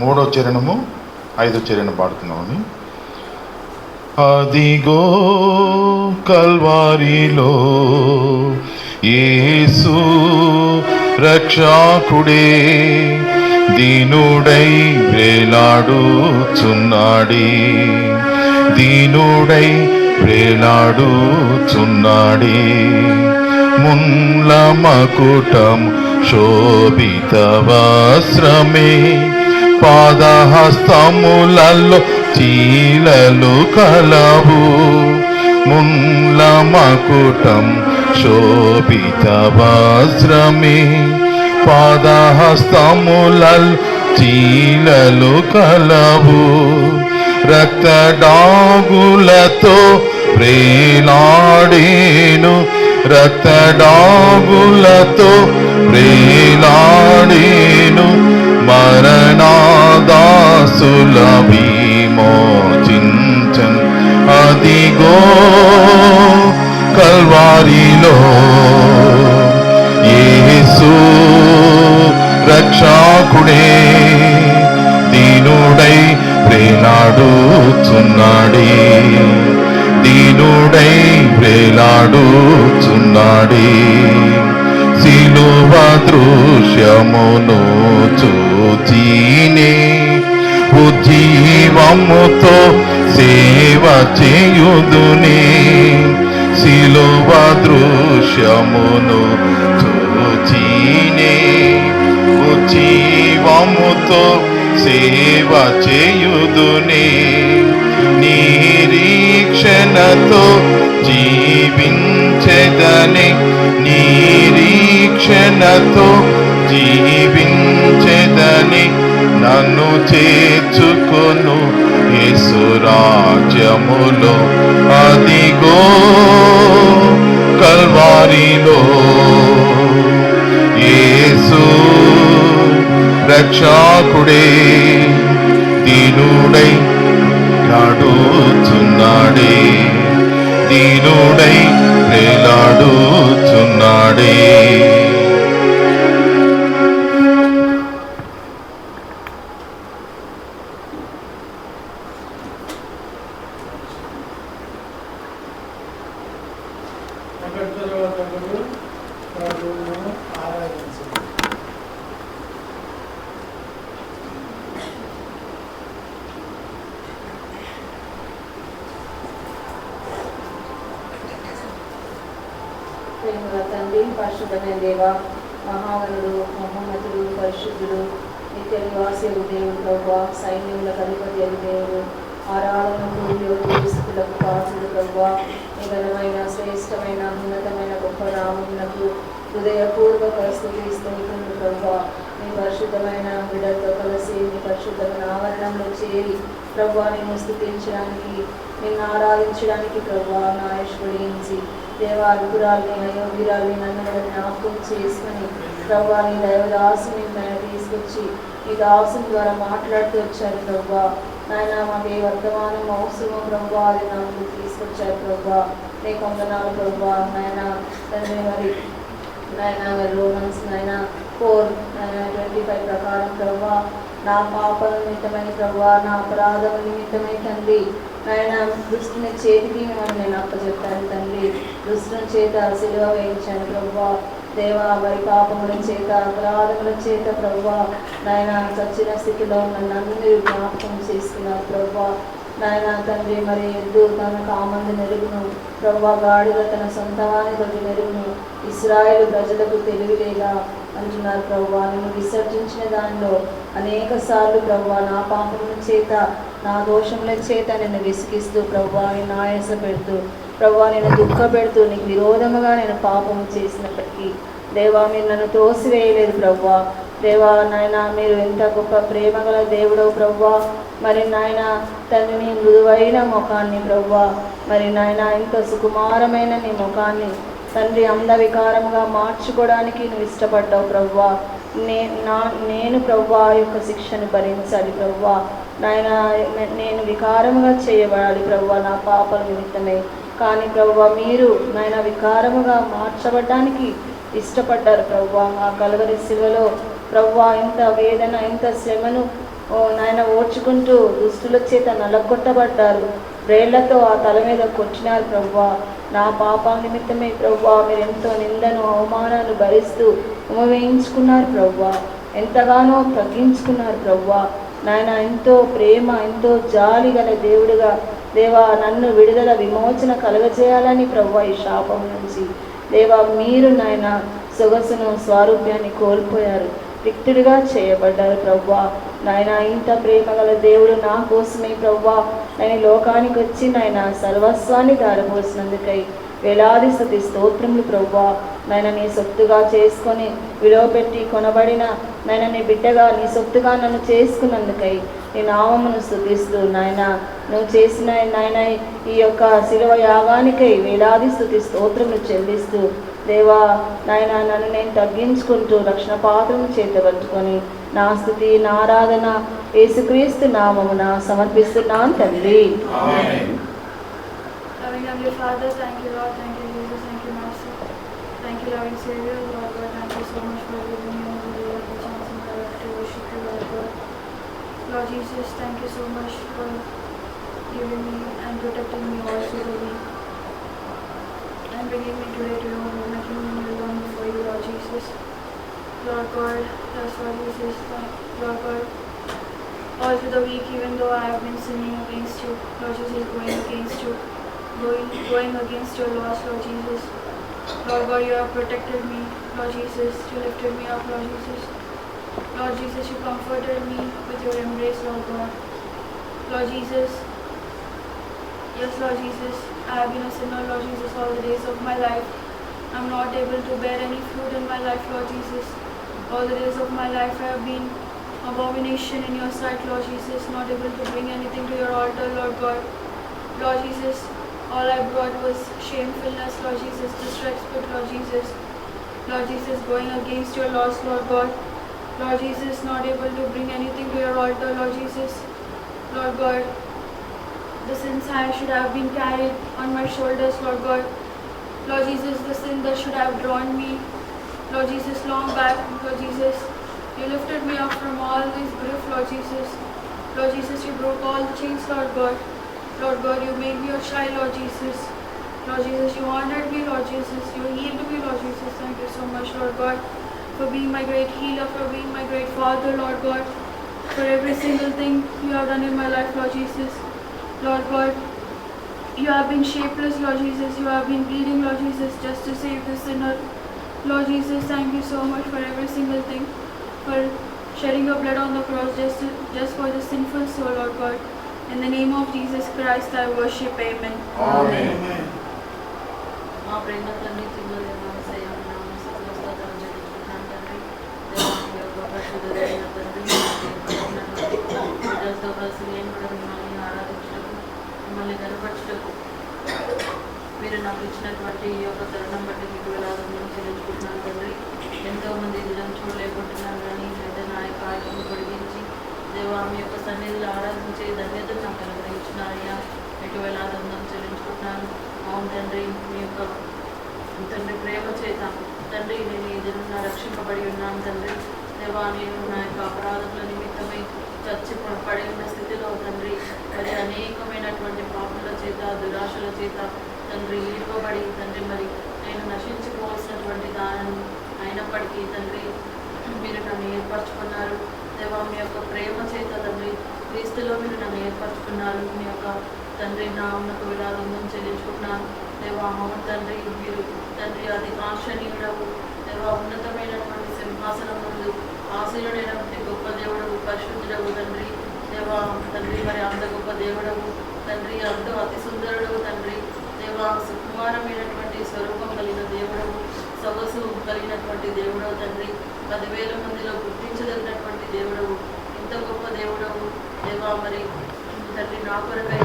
3వ చరణము 5వ చరణం పాడుతున్నామని. అదిగో కల్వారిలో యేసు రక్షకుడే దీనుడై వేలాడుచున్నాడే, దీనుడై వేలాడుచున్నాడే. ముళ్ళ మకుటం శోభిత వస్త్రమే, పాదహస్తములలో చీలలు కలవు. ముళ్ళ మకుటం శోభిత వస్త్రమే, పాదహస్తములలో చీలలు కలవు. రక్తడాగులతో ప్రేలాడేను, రక్తడాగులతో ప్రేలాడేను. మరణదాసుల విమోచించన్. అదిగో కల్వారిలో యేసు రక్షకుడే దీనుడై వేలాడుచున్నాడే, దీనుడై వేలాడుచున్నాడే. సిలువ దృశ్యమును చూచినే ఉజ్జీవముతో సేవ చేయుదునే. సిలువ దృశ్యమును చూచినే ఉజ్జీవముతో సేవ చేయుదునే. నిరీక్షణతో జీవించెదనే, నిరీక్షణతో జీవించెదనే. నన్ను చేర్చుకొను యేసు రాజ్యములో. అదిగో కల్వారిలో యేసు రక్షకుడే దీనుడై వేలాడుచున్నాడే, దీనుడై వేలాడుచున్నాడే. తండ్రి, పరిశుద్ధమైన దేవ, మహాగణుడు, మహోన్నతుడు, పరిశుద్ధుడు, నిత్య నివాసియు దేవుడు ప్రభువా, సైన్యములకు అధిపతి అయిన దేవుడు, ఆరాధనకు యోగ్యుడు, స్థుతులకు పాత్రుడు ప్రభువా, నీ ఘనమైన శ్రేష్టమైన ఉన్నతమైన గొప్ప నామమునకు హృదయపూర్వక స్తుతి స్తోత్రములు ప్రభువా. నీ పరిశుద్ధమైన బిడ్డలతో కలిసి నీ పరిశుద్ధమైన ఆవరణంలో చేరి ప్రభువా నిన్ను స్తుతించడానికి, నిన్ను ఆరాధించడానికి ప్రభువా నా ఆయుష్పడించి దేవా, అద్భురాల్ని అయోగ్యురాల్ని నన్ను కూడా జ్ఞాపకం చేసుకుని ప్రభువా నీ దైవదాసుని ఆయన తీసుకొచ్చి ఈ దాసుని ద్వారా మాట్లాడుతూ వచ్చారు ప్రభువా. నాయన మాకు ఏ వర్తమానం అవసరమో ప్రభువా అది నాకు తీసుకొచ్చారు ప్రభువా. నీ కొందనాలు ప్రభువా. నాయన తండ్రి మరి నాయన రోమన్స్ నాయన 4:25 ప్రకారం ప్రభువా నా పాపల నిమిత్తమైన ప్రభువా, నా అపరాధం నిమిత్తమై తండ్రి నాయన దుష్టుని చేతికి మిమ్మల్ని నేను అప్పచెప్పాను తండ్రి. దుష్టుని చేత సిలువ వేయించాను ప్రభువా. దేవా మరి పాపముల చేత అపరాధముల చేత ప్రభువా నాయన చచ్చిన స్థితిలో నన్ను మీరు జ్ఞాపకం చేసుకున్నారు ప్రభువా. నాయన తండ్రి మరి ఎద్దు తన కామంది నెరుగును ప్రభువా, గాడిద తన సొంతవాని కొద్ది నెరుగును, ఇశ్రాయేలు ప్రజలకు తెలివిలేగా అంటున్నారు ప్రభువా. నేను విసర్జించిన దానిలో అనేక సార్లు ప్రభువా నా పాపముల చేత నా దోషముల చేత నేను విసిగిస్తూ ప్రభువా నేను ఆయాస పెడుతూ ప్రభువా నేను దుఃఖ పెడుతూ నీకు విరోధముగా నేను పాపము చేసినప్పటికీ దేవా మీరు నన్ను తోసివేయలేదు ప్రభువా. దేవా నాయన మీరు ఎంత గొప్ప ప్రేమ గల దేవుడవు ప్రభువా. మరి నాయన తండ్రి నీ మృదువైన ముఖాన్ని ప్రభువా, మరి నాయన ఎంత సుకుమారమైన నీ ముఖాన్ని తండ్రి అందవికారంగా మార్చుకోవడానికి నువ్వు ఇష్టపడ్డావు ప్రభువా. నేను ప్రభువా యొక్క శిక్షను భరించాలి ప్రభువా. నాయన నేను వికారముగా చేయబడాలి ప్రభువా నా పాపల నిమిత్తమే. కానీ ప్రభువా మీరు నాయన వికారముగా మార్చబడ్డానికి ఇష్టపడ్డారు ప్రభువా. ఆ కలువరి శిలువలో ప్రభువా ఇంత వేదన ఇంత శ్రమను ఓ నాయన ఓర్చుకుంటూ దుష్టుల చేత నలగొట్టబడ్డారు. బ్రేళ్లతో ఆ తల మీద కొట్టినారు ప్రభువా. నా పాప నిమిత్తమే ప్రభువా మీరు ఎంతో నిందను అవమానాలు భరిస్తూ వేయించుకున్నారు ప్రభువా. ఎంతగానో తగ్గించుకున్నారు ప్రభువా. నాయన ఎంతో ప్రేమ ఎంతో జాలి గల దేవుడిగా దేవా నన్ను విడుదల విమోచన కలుగజేయాలని ప్రభువా ఈ శాపం నుంచి దేవా మీరు నాయన సొగసును స్వారూప్యాన్ని కోల్పోయారు, రిక్తుడిగా చేయబడ్డారు ప్రభువా. నాయన ఇంత ప్రేమ గల దేవుడు నా కోసమే ప్రభువా నేను లోకానికి వచ్చి నాయన సర్వస్వాన్ని దారపోసినందుకై వేలాది స్తుతి స్తోత్రములు ప్రభువా. నాయన నీ సొత్తుగా చేసుకొని విలువ పెట్టి కొనబడిన నాయన నీ బిడ్డగా నీ సొత్తుగా నన్ను చేసుకున్నందుకై నీ నామమును స్తుతిస్తూ నాయన నువ్వు చేసిన నాయన ఈ యొక్క శిలువ యాగానికై వేలాది స్తుతి స్తోత్రములు చెల్లిస్తూ దేవా నాయన నన్ను నేను తగ్గించుకుంటూ రక్షణ పాత్రను చేతబట్టుకొని నా స్తుతి నా ఆరాధన యేసుక్రీస్తు నామమున సమర్పిస్తున్నాను తండ్రి. Loving Heavenly Father, thank you Lord, thank you Jesus, thank you Master, thank you loving Savior, Lord God, thank you so much for giving me the chance in my life to worship you, Lord God. Lord Jesus, thank you so much for giving me and protecting me all through the week and bringing me today to your home, making me alone before you, Lord Jesus. Lord God, yes Lord Jesus, Lord God, all through the week, even though I have been sinning against you, Lord Jesus, going against you, going against your laws, Lord Jesus. Lord God, you have protected me, Lord Jesus, you lifted me up, Lord Jesus. Lord Jesus, you comforted me with your embrace, Lord God. Lord Jesus, yes Lord Jesus, I have been a sinner, Lord Jesus, all the days of my life. I am not able to bear any fruit in my life, Lord Jesus. All the days of my life I have been abomination in your sight, Lord Jesus, not able to bring anything to your altar, Lord God. Lord Jesus, all I brought was shamefulness, Lord Jesus, disrespect, Lord Jesus. Lord Jesus, going against your laws, Lord God. Lord Jesus, not able to bring anything to your altar, Lord Jesus. Lord God, the sins I should have been carried on my shoulders, Lord God. Lord Jesus, the sin that should have drawn me, Lord Jesus, long back, Lord Jesus. You lifted me up from all this grief, Lord Jesus. Lord Jesus, you broke all the chains, Lord God. Lord God, you made me your child, Lord Jesus. Lord Jesus, you honored me, Lord Jesus. You healed me, Lord Jesus. Thank you so much, Lord God, for being my great healer, for being my great Father, Lord God, for every single thing you have done in my life, Lord Jesus. Lord God, you have been shapeless, Lord Jesus. You have been bleeding, Lord Jesus, just to save the sinner. Lord Jesus, thank you so much for every single thing, for shedding your blood on the cross just for the sinful soul, Lord God. In the name of Jesus Christ, I worship. Amen. Amen. మా ప్రేమ తండ్రి చిన్నదేమో దేవుని యొక్క పరిశుద్ధమైన తండ్రి బిడ్డలతో కలిసి నేను కూడా మిమ్మల్ని ఆరాధించటకు మిమ్మల్ని కనపరచటకు మీరు నాకు ఇచ్చినటువంటి ఈ యొక్క తరుణం బట్టి మీకు వేలాది చెల్లించుకుంటున్నాను తండ్రి. ఎంతోమంది దినం చూడలేకుంటున్నాను కానీ అయితే నా యొక్క ఆయుధం పొడిగించి దేవా మీ యొక్క సన్నిధిలో ఆరాధించే ధన్యతను నాకు అనుగ్రహించినారయ్యా. మీకు వేలాది చెల్లించుకుంటున్నాను. అవును తండ్రి, మీ యొక్క తండ్రి ప్రేమ చేత తండ్రి నేను ఈ దినం రక్షింపబడి ఉన్నాను తండ్రి. దేవా నేను నా యొక్క అపరాధముల నిమిత్తమై చచ్చి పడి ఉన్న స్థితిలో తండ్రి మరి అనేకమైనటువంటి పాపముల చేత దురాశల చేత తండ్రి ఇరువబడి తండ్రి మరి నేను నశించుకోవాల్సినటువంటి దానిని అయినప్పటికీ తండ్రి మీరు నన్ను ఏర్పరచుకున్నారు. దేవా మీ యొక్క ప్రేమ చేత తండ్రి క్రీస్తులో మీరు నన్ను ఏర్పరచుకున్నారు. మీ యొక్క తండ్రి నామకు వేలాది చెల్లించుకుంటున్నాను. దేవా అవును తండ్రి, మీరు తండ్రి అది కాంక్షణీయుడవు. దేవా ఉన్నతమైనటువంటి సింహాసనం ముందు ఆశీనుడైనటువంటి గొప్ప దేవుడవు, పరిశుద్ధుడవు తండ్రి. దేవా తండ్రి మరి అంత గొప్ప దేవుడవు తండ్రి, అంత అతి సుందరుడవు తండ్రి. దేవా సుకుమారమైనటువంటి స్వరూపం కలిగిన దేవుడవు, సొగసు కలిగినటువంటి దేవుడవు తండ్రి. 10,000 మందిలో గుర్తించదగినటువంటి దేవుడవు, ఇంత గొప్ప దేవుడవు. దేవా మరి తండ్రి నా కొరకై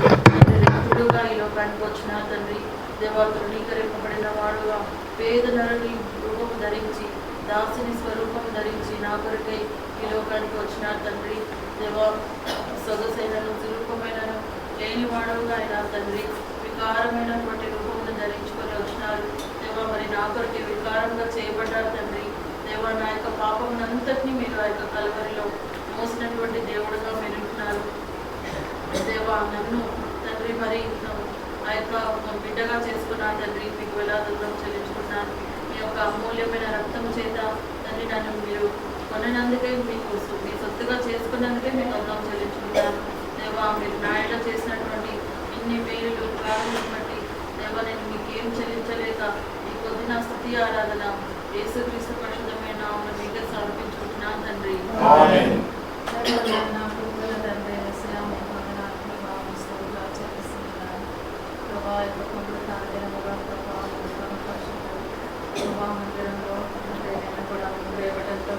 రిక్తుడుగా ఈ లోకానికి వచ్చిన తండ్రి. దేవా తృణీకరింపబడిన వాడుగా పేద నరుని రూపం ధరించి దాసుని స్వరూపం ధరించి నా కొరకై ఈ లోకానికి వచ్చిన తండ్రి. దేవా సొగసైనను స్వరూపమైనను లేనివాడుగా అయినా తండ్రి వికారమైనటువంటి రూపమును ధరించుకొని వచ్చినారు. దేవా మరి నా కొరకే వికారంగా చేయబడ్డారు తండ్రి. దేవా నా యొక్క పాపమునంతటినీ మీరు ఆ యొక్క కలువరిలో మోసినటువంటి దేవుడుగా మీరు ఉంటున్నారు. దేవా నన్ను తండ్రి మరి ఆ యొక్క బిడ్డగా చేసుకున్న తండ్రి మీకు వేలాదులను చెల్లించుకున్నాను. మీ యొక్క అమూల్యమైన రక్తం చేత తండ్రి నన్ను మీరు కొన్నందుకే మీకు మీ సొత్తుగా చేసుకున్నందుకే మీకు అందం చెల్లించుకుంటాను. దేవా మీరు నాయన చేసినటువంటి ఇన్ని మేలులు ప్రారంభం బట్టి దేవా నేను మీకు ఏం చెల్లించలేక ఈ కొద్ది నా స్తుతి ఆరాధన యేసుక్రీస్తు పరిశుద్ధమైన నామమున మీకే సమర్పించుకుంటున్నాను తండ్రి.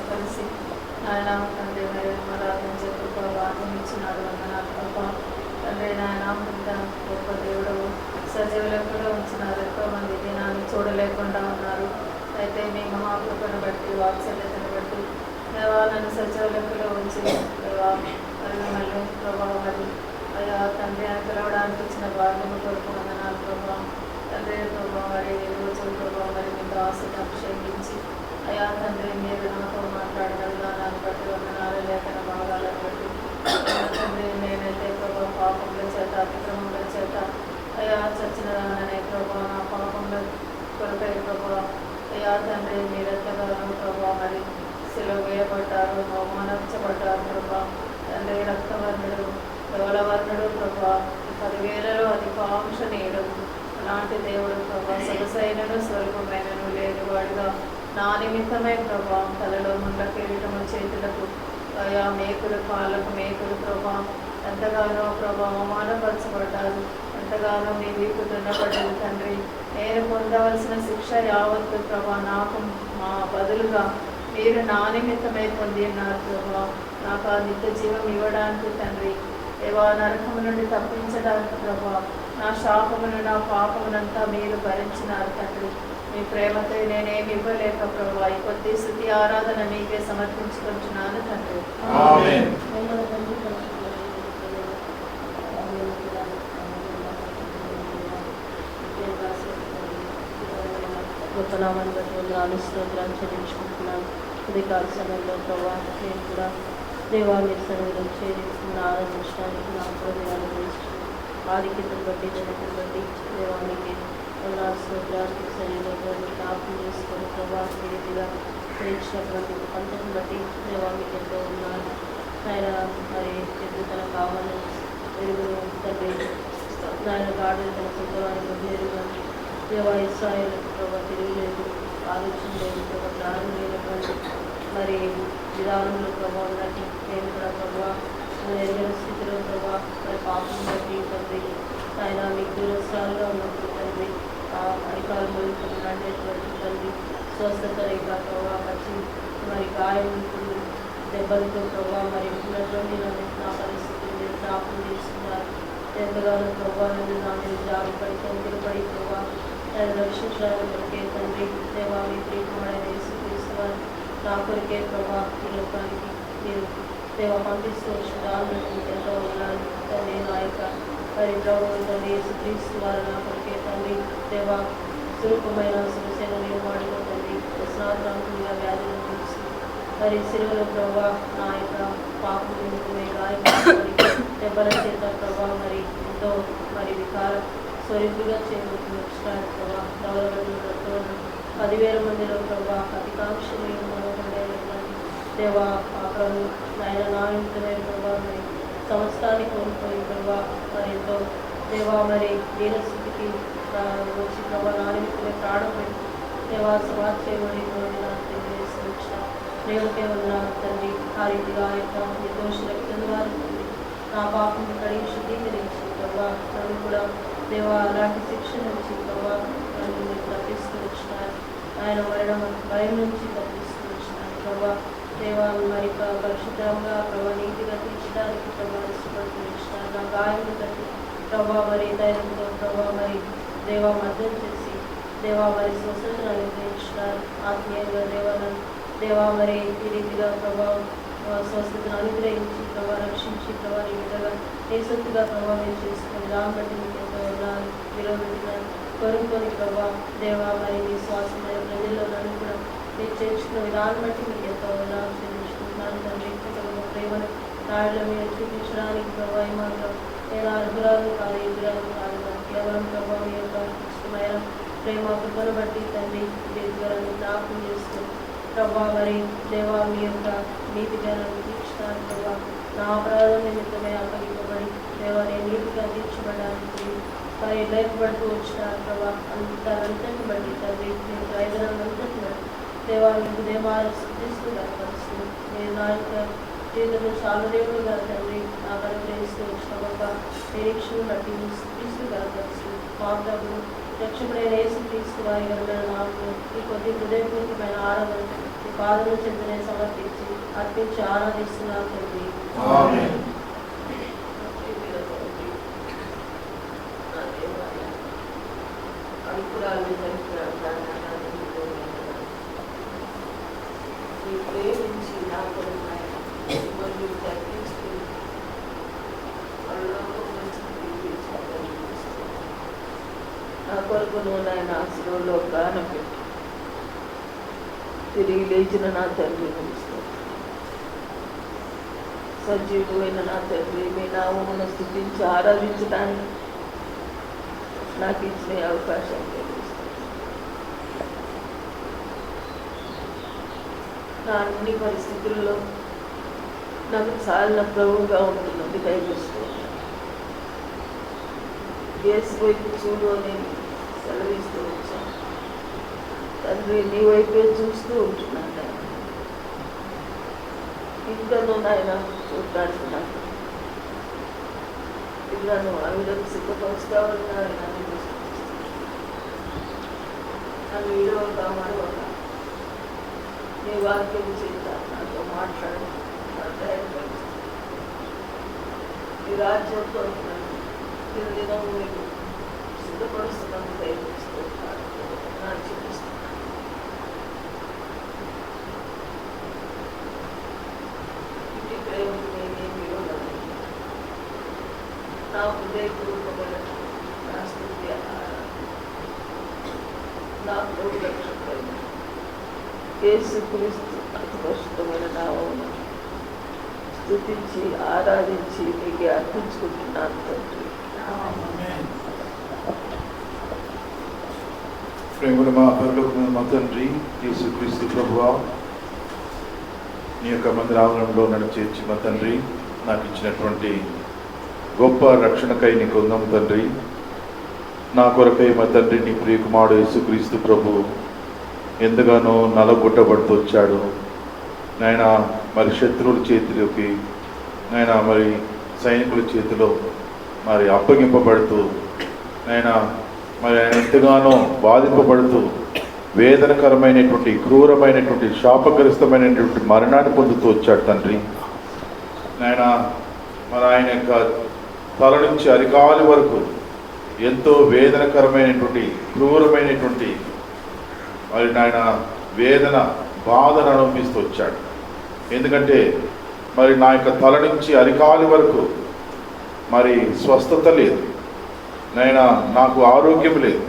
కలిసి ఆయన తండ్రి మరి ఆరాధించే కృప భాగ్యం ఇచ్చినాడు. వందనాలు ప్రభా. తండ్రి నాయన గొప్ప దేవుడు సజీవులెక్కడో ఉంచినారు. ఎంతో మంది దినాన్ని చూడలేకుండా ఉన్నారు. అయితే మీ మహాకృపను బట్టి వాత్సల్యతను బట్టి దేవా నన్ను సజీవులెక్కడో ఉంచి దేవా మరి మిమ్మల్ని ప్రభావ మరి అయ్యా తండ్రి ఆయన పిలవడానికి ఇచ్చిన భాగ్యము కొరకు వందనాలు ప్రభావ. తండ్రి ప్రభావ మరి రోజు ప్రభావ మరి మీకు ఆశను అభిషేకించి అయ్యా తండ్రి మీరు నాతో మాట్లాడిన విధానాన్ని బట్టి వందనాలు లేఖన భాగాలను బట్టి తండ్రి నేనైతే ప్రభావ పాపముల చేత అతిక్రమముల చేత అయ్యా చచ్చిన దాననే ప్రభావ నా పాపముల కొరకై ప్రభావ అయ్యా తండ్రి మీరెంతగానో ప్రభావ మరి శిలువ వేయబడ్డారు, అవమానించబడ్డారు ప్రభావ. తండ్రి రక్తవర్ణుడు ధవలవర్ణుడు ప్రభావ 10,000లో అధికాంక్షనీయుడు అలాంటి దేవుడు ప్రభావ సొగసైనను స్వరూపమైనను లేని వాడిగా నా నిమిత్తమే ప్రభావం తలలో ముండ్ల కిరీటము చేతులకు అయా మేకులు కాళ్ళకు మేకులు ప్రభావం ఎంతగానో ప్రభావం అవమానపరచబడ్డారు. ఎంతగానో మీ వీపు దున్నపడ్డది తండ్రి. నేను పొందవలసిన శిక్ష యావత్తు ప్రభా నాకు మా బదులుగా మీరు నా నిమిత్తమై పొంది ఉన్నారు ప్రభా. నాకు ఆ నిత్య జీవం ఇవ్వడానికి తండ్రి దేవా నరకము నుండి తప్పించడానికి ప్రభా నా శాపమును నా పాపమునంతా మీరు భరించినారు తండ్రి. మీ ప్రేమతో నేనేమి ఇవ్వలేక ప్రభా ఈ కొద్ది స్తుతి ఆరాధన మీకే సమర్పించుకుంటున్నాను తండ్రి. గొప్ప నామాన్ని బట్టి వందనాలు స్తోత్రాలు చెల్లించుకుంటున్నాను. ఇది కాల సమయంలో ప్రభావ నేను కూడా దేవా మీరు సన్నిధిలో చేరి ఆరాధించడానికి నా హృదయాన్ని వేసి ఆధిక్యతను బట్టి జనతను బట్టి దేవానికి వందనాలు స్తోత్రాలు సన్నిధిలో జ్ఞాపకం చేసుకొని ప్రభావ ఈ రీతిగా చేయించినటువంటి అంతటిని బట్టి దేవానికి ఎంతో ఉన్నారు. ఆయన మరి ఎదుగుదల కావాలని ఎరుగురు తండ్రి ఆయన గాడులు తన సొంతవానికి వదిలేరుగా దేవా ఇస్రాయేలుకు ప్రభావ తిరుగులేదు, ఆలోచన లేదు ప్రభావ, జ్ఞానం లేనటువంటి మరి విధానంలో ప్రభావం ఉన్నట్టు నేను కూడా ప్రభావ ఎరుగైన స్థితిలో ప్రభావ మరి పాపం బట్టి తండ్రి ఆయన మీకు దూరస్థాలుగా ఉన్నప్పుడు తండ్రి అధికారులు అనేటువంటి తండ్రి స్వస్థత లేక ప్రభావ వచ్చి మరి గాయం దెబ్బలతో ప్రభావ మరి ఉన్నటువంటి నా పరిస్థితిని మీరు జ్ఞాపకం చేసుకున్నారు. ఎంతగానో ప్రభావ నా మీద జారిపడి తొందరపడి ప్రభావ రక్షించడానికి కొరికే తండ్రి దేవా మీ ప్రియకుమారుడైన యేసుక్రీస్తు వారు నా కొరికే ప్రభావ ఈ లోకానికి మీరు దేవ పంపిస్తూ వచ్చిన దాన్ని ఎంతో ఉన్నాను తండ్రి. నా యొక్క మరి ప్రభు తండ్రి యేసుక్రీస్తు వారు నా కొరికే తండ్రి దేవా స్వరూపమైన సమస్యను నేను వాడిన తండ్రి స్నాతంగా వ్యాధులను చూసి మరి శిలువలో ప్రభావ నా యొక్క పాపం నిమిత్తమే గాయపడి దెబ్బల చేత ప్రభావ మరి ఎంతో మరి వికారం స్వరూపుగా చేరుకుంటున్నాడు ప్రభావ. గౌరవ 10,000 మందిలో ప్రభావ అధికాంక్షలు మనోహరుడైనటువంటి దేవా ప్రభు ఆయన నా నిమిత్తమే ప్రభావ మరి సంవత్సరానికి కోల్పోయి ప్రభావ మరి ఎంతో దేవా మరి దీనస్థితికి వచ్చి ప్రభావ నా నిమిత్తమే ప్రాణం పెట్టి దేవా సమాజ్ చేయబడి నాకు తెలియజేసిన దేవుడికే ఉన్నారు తండ్రి. ఆ రీతిగా యొక్క నిర్దోష రక్తం ద్వారా నా పాపం కడిగి శుద్ధీకరించి ప్రభావ నన్ను కూడా దేవా అలాంటి శిక్ష నుంచి ప్రభావ నన్ను మీరు తప్పిస్తూ వచ్చినారు. ఆయన మరణం భయం నుంచి తప్పిస్తూ వచ్చినారు ప్రభావ. దేవా మరి పరిశుద్ధంగా ప్రభావ నీతిగా తీర్చడానికి ప్రభావ ఇష్టపడుతూ వచ్చినారు. నా గాయము తట్టి ప్రభావ మరి ధైర్యంతో ప్రభావ మరి దేవా మద్దతు చేసి దేవా మరి స్వస్థతను అనుగ్రహించినారు. ఆత్మీయంగా దేవా మరి ఈ రీతిగా ప్రభావం స్వస్థతను అనుగ్రహించి ప్రభావ రక్షించి ప్రభావ ఈ విధంగా ఏ సొత్తుగా ప్రభావం చేసుకుని దాన్ని బట్టి మీకు ఎంతో ఉన్నాను. విరోధించిన కొనుక్కొని ప్రభావ దేవా మరి మీ శ్వాసమైన ప్రజల్లో నన్ను కూడా మీరు చేర్చుకున్న విధానం బట్టి మీకు ఎంతో ఉన్నాను చెల్లించుకుంటున్నాను. చెల్లించుకుంటున్నాను తండ్రి. ప్రేమను నాయన మీరు చూపించడానికి ప్రభావ మాత్రం నేను అర్హురాలు కాదు, ఎదురాలు కాదు, కేవలం ప్రభావ మీ యొక్క ఇష్టమైన ప్రేమ కృపను బట్టి తండ్రి ఎదుగులను జ్ఞాపకం చేస్తూ ప్రభావ మరి దేవా మీ యొక్క నీతి గాలను తీర్చుతాను ప్రభావ. నా అపరాధం నిమిత్తమే అప్పగింపబడి దేవా నేను నీతిగా తీర్చబడడానికి మరి లేపబడుతూ వచ్చినాను ప్రభావ. అంతని బట్టి తండ్రి నేను ప్రయోజనం అంతటి బట్టి దేవా మీకు దేవాలు సిద్ధిస్తూ కనపరుస్తూ నేను నా యొక్క జీవితంలో చాలా దేవుడుగా తండ్రి నాకు అనుగ్రహిస్తూ వచ్చిన గొప్ప నిరీక్షను బట్టి సిద్ధిస్తూ కనపరుస్తూ మా ప్రభు రక్షకుడైన యేసుక్రీస్తు వారి ఘనమైన నామములో ఈ కొద్ది హృదయపూర్వకమైన ఆరాధన ఈ పాదముల చెంతనే సమర్పించి అర్పించి ఆరాధిస్తున్నాను తండ్రి. ప్రేమించి నా కొరకు తగ్గిస్తూ నా కొరకు నాయన ఆశలో ప్రాణం పెట్టి తిరిగి లేచిన నా తండ్రి సజీవుడైన నా తండ్రి మీ నామమును స్తుతించి ఆరాధించడానికి నాకు ఇచ్చిన అవకాశం నా అన్ని పరిస్థితుల్లో నాకు చాలా ప్రభువుగా ఉంటున్నది కైపిస్తూ యేసు వైపు చూడు అని సెలవిస్తూ వచ్చాను తండ్రి. నీ వైపే చూస్తూ ఉంటున్నాను ఇంకనూ నాయన చూడడానికి నాకు ఇళ్ళను అవిడకు సిద్ధపరుస్తావని నన్ను విడవక మరొక నీ వాక్యం చేత నాతో మాట్లాడి ఈ రాజ్యంతో దినము మీకు సిద్ధపరుస్తున్నాను దయచేస్తూ నా చూపిస్తున్నాను. ఇంటి ప్రేమకు నేనేమి ఇవ్వగలను. నా హృదయపూర్వకమైన నా స్థితి నా ప్రభు రక్షకుడైన యేసుక్రీస్తు అతి పరిశుద్ధమైన నామమును స్తుతించి ఆరాధించి నీకు అర్పించుకుంటున్నాను తండ్రి. ప్రేమల మా పరలోకమైన మా తండ్రి యేసుక్రీస్తు ప్రభువా, నీ యొక్క మందిరావరణంలో నన్ను చేర్చి మా తండ్రి నాకు ఇచ్చినటువంటి గొప్ప రక్షణకై నీకు వందనం తండ్రి. నా కొరకై మా తండ్రి నీ ప్రియకుమారుడు యేసుక్రీస్తు ప్రభు ఎంతగానో నలగొట్టబడుతూ వచ్చాడు నాయన. మరి శత్రువుల చేతిలోకి నాయన మరి సైనికుల చేతిలో మరి అప్పగింపబడుతూ నాయన మరి ఆయన ఎంతగానో బాధింపబడుతూ వేదనకరమైనటువంటి క్రూరమైనటువంటి శాపగ్రస్తమైనటువంటి మరణాన్ని పొందుతూ వచ్చాడు తండ్రి నాయన. మరి ఆయన యొక్క తల నుంచి అరికాలి వరకు ఎంతో వేదనకరమైనటువంటి క్రూరమైనటువంటి మరి నాయన వేదన బాధను అనుభవిస్తూ వచ్చాడు. ఎందుకంటే మరి నా యొక్క తల నుంచి అరికాలి వరకు మరి స్వస్థత లేదు నాయన, నాకు ఆరోగ్యం లేదు,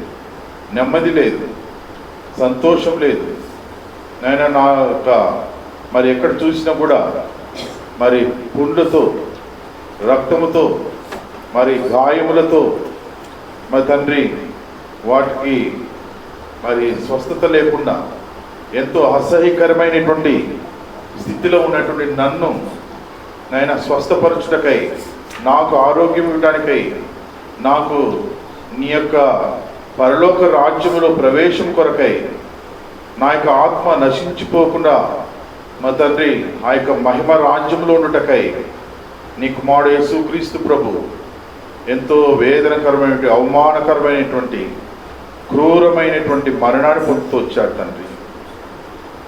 నెమ్మది లేదు, సంతోషం లేదు నాయన. నా యొక్క మరి ఎక్కడ చూసినా కూడా మరి పుండ్లతో రక్తముతో మరి గాయములతో మరి తండ్రి వాటికి మరి స్వస్థత లేకుండా ఎంతో అసహ్యకరమైనటువంటి స్థితిలో ఉన్నటువంటి నన్ను నాయన స్వస్థపరచుటకై, నాకు ఆరోగ్యం ఇవ్వడానికై, నాకు నీ యొక్క పరలోక రాజ్యములో ప్రవేశం కొరకై, నా యొక్క ఆత్మ నశించిపోకుండా మా తండ్రి ఆ యొక్క మహిమ రాజ్యంలో ఉండటకై నీ కుమారుడు యేసుక్రీస్తు ప్రభు ఎంతో వేదనకరమైనటువంటి అవమానకరమైనటువంటి క్రూరమైనటువంటి మరణాన్ని పొందుతూ వచ్చాడు తండ్రి.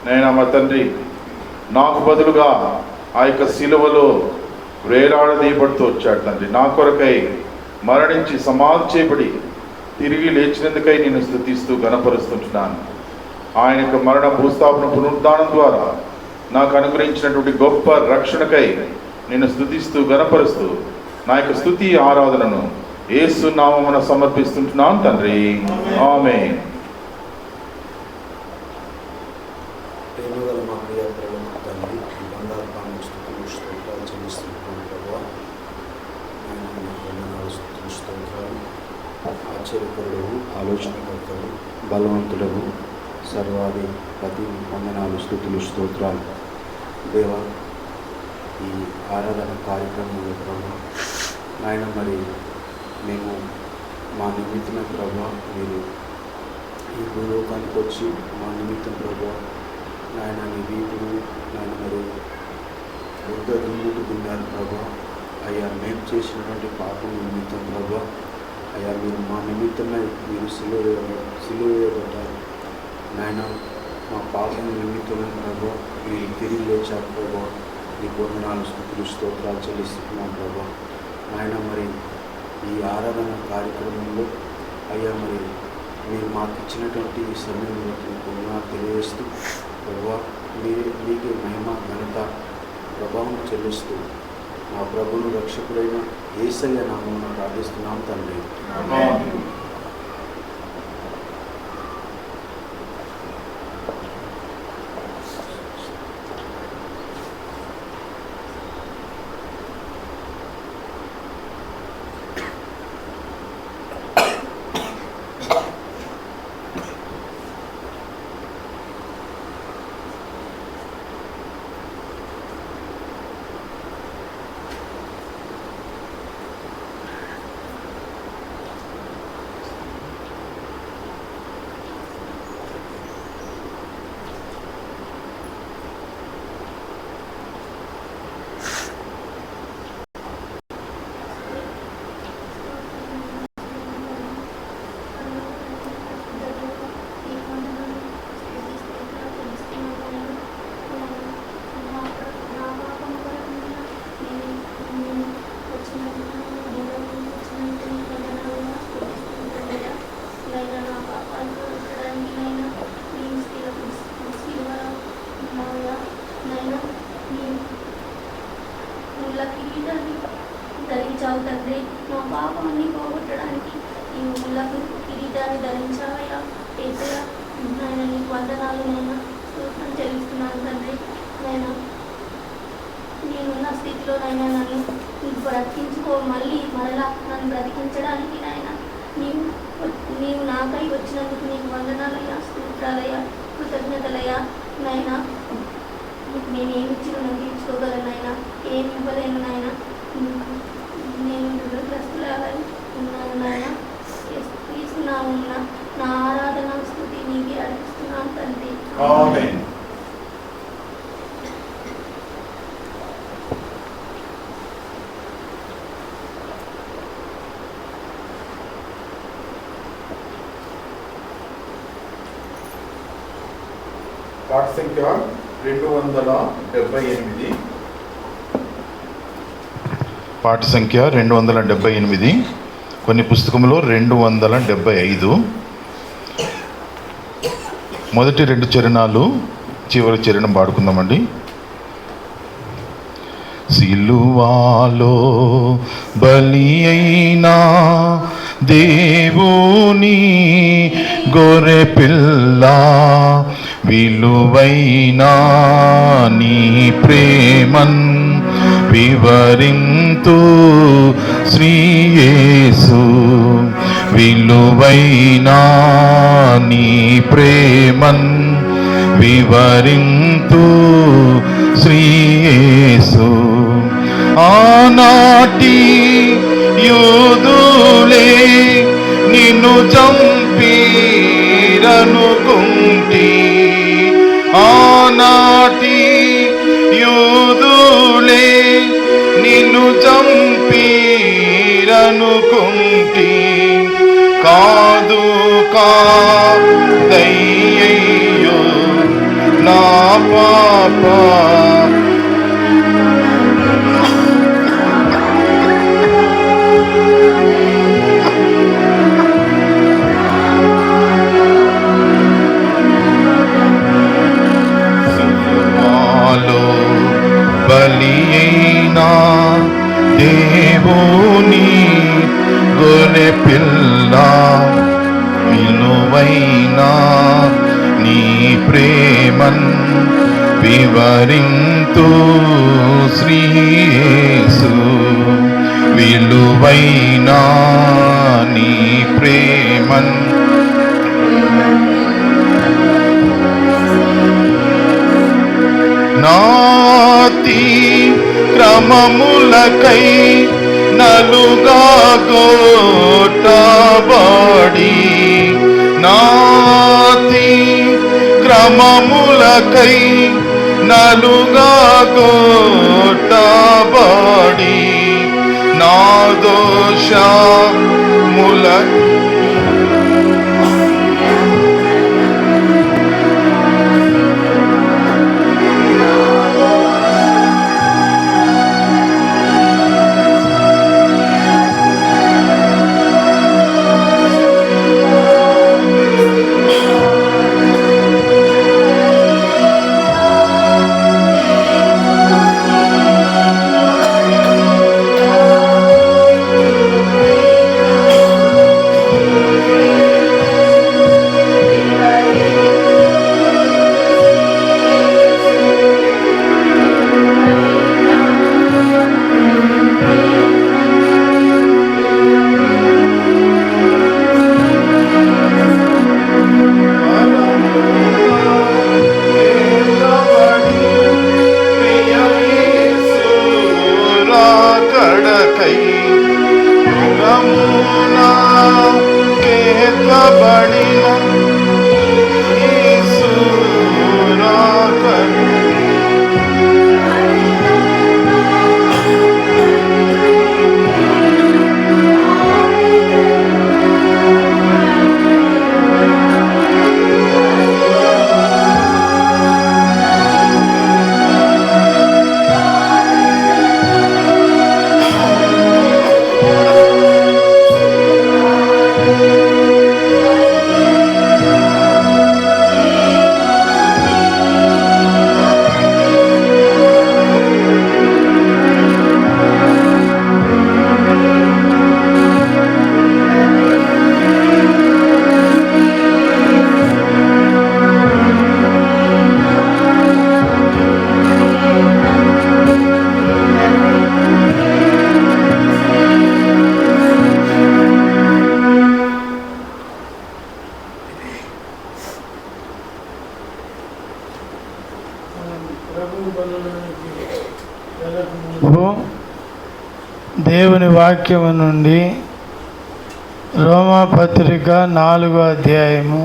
నేను మా తండ్రి నాకు బదులుగా ఆ యొక్క శిలువలో వేలాడదీయబడుతూ వచ్చాడు తండ్రి. నా కొరకై మరణించి సమాధి చేయబడి తిరిగి లేచినందుకై నేను స్తుతిస్తూ గణపరుస్తుంటున్నాను. ఆయన యొక్క మరణ భూస్థాపన పునరుద్ధానం ద్వారా నాకు అనుగ్రహించినటువంటి గొప్ప రక్షణకై నేను స్తుతిస్తూ గణపరుస్తూ నా యొక్క స్తుతి ఆరాధనను యేసు నామమున సమర్పిస్తుంటున్నాను తండ్రి. ఆమేన్. ప్రేమగల మా ప్రియ ప్రేమ తండ్రి, ఈ బంగారు పాము స్థుతులు స్తోత్రాలు చెల్లిస్తున్నాను ప్రభావ. ఆయన వందనాలు స్థుతులు స్తోత్రాలు. ఆశ్చర్యకరుడు, ఆలోచనకర్తలు, బలవంతుడవు, సర్వాధిపతి, వందనాలు స్థుతులు స్తోత్రాలు. దేవ, ఈ ఆరాధన కార్యక్రమంలో ప్రభావ నాయన మరి మేము మా నిమిత్తమే ప్రభావ మీరు ఈ భూలోకానికి వచ్చి మా నిమిత్తం ప్రభావ నాయన నీ వీపును నాయన మరి వృద్ధ దుమ్ముకు దున్నారు ప్రభావ. అయ్యా మేము చేసినటువంటి పాపం నిమిత్తం ప్రభావ అయ్యా మీరు మా నిమిత్తమే మీరు సిలువ వేయబడ్డారు నాయన. మా పాపం నిమిత్తమే ప్రభావ మీరు తిరిగి లేచారు ప్రభావ. నీకు వందనాలు స్తుతులు స్తోత్రాలు చెల్లిస్తున్నాం ప్రభావ. నాయన మరి ఈ ఆరాధన కార్యక్రమంలో అయ్యా మరి మీరు మాకు ఇచ్చినటువంటి ఈ సమయంలో మీకు తెలియజేస్తూ ప్రభావ మీకే మహిమ ఘనత ప్రభావం చెల్లిస్తూ మా ప్రభువును రక్షకుడైన యేసయ్య నామమున ప్రార్థిస్తున్నాం తండ్రి. ధరించావు తండ్రి. మా పాపాన్ని పోగొట్టడానికి ఈ ముళ్ళకు కిరీటాన్ని ధరించావయ్యా. ఏసయ్యా నాయన నీకు వందనాలు నైనా స్తోత్రం చెల్లిస్తున్నాను తండ్రి. నైనా నేనున్న స్థితిలోనైనా నన్ను నీకు బ్రతికించుకో, మరలా నన్ను బ్రతికించడానికి నాయన నీవు నాకై వచ్చినందుకు నీకు వందనాలయ్యా, స్తోత్రాలయ్యా, కృతజ్ఞతలయ్యా. నైనా నేనేమి ఇచ్చి రుణం తీర్చుకోగలను నాయన, ఏమి ఇవ్వలేను నాయన. నేను రుణగ్రస్తులాగా ఉన్నాను నాయన. తీసుకున్నాము నా ఆరాధన స్తుతి నీకే అర్పిస్తున్నాను తండ్రి. పాట సంఖ్య 278. పాట సంఖ్య 278. కొన్ని పుస్తకంలో 275. మొదటి 2 చరణాలు, చివరి చరణం పాడుకుందామండి. సిలువాలో బలి అయినా దేవుని గొర్రె పిల్ల, విలువైనా నీ ప్రేమన్ వివరింతు శ్రీ యేసు, విలువైనా నీ ప్రేమన్ వివరింతు శ్రీ యేసు. ఆనాటి యూదులే నిన్ను చంపిరనుకుంటి, ఆనాటి యూదులే నిన్ను చంపిరనుకుంటి, కాదు కాదయ్యో నా పాప బలి అయినా దేవుని గొర్రె పిల్ల, విలువైనా నీ ప్రేమన్ వివరింతు శ్రీయేసు విలువైన నీ ప్రేమన్ నాతి క్రమములకై నలుగా గోటబడి నాతి క్రమములకై నలుగా గోటబడి నా దోషముల దేవుని వాక్యము నుండి రోమాపత్రిక 4వ అధ్యాయము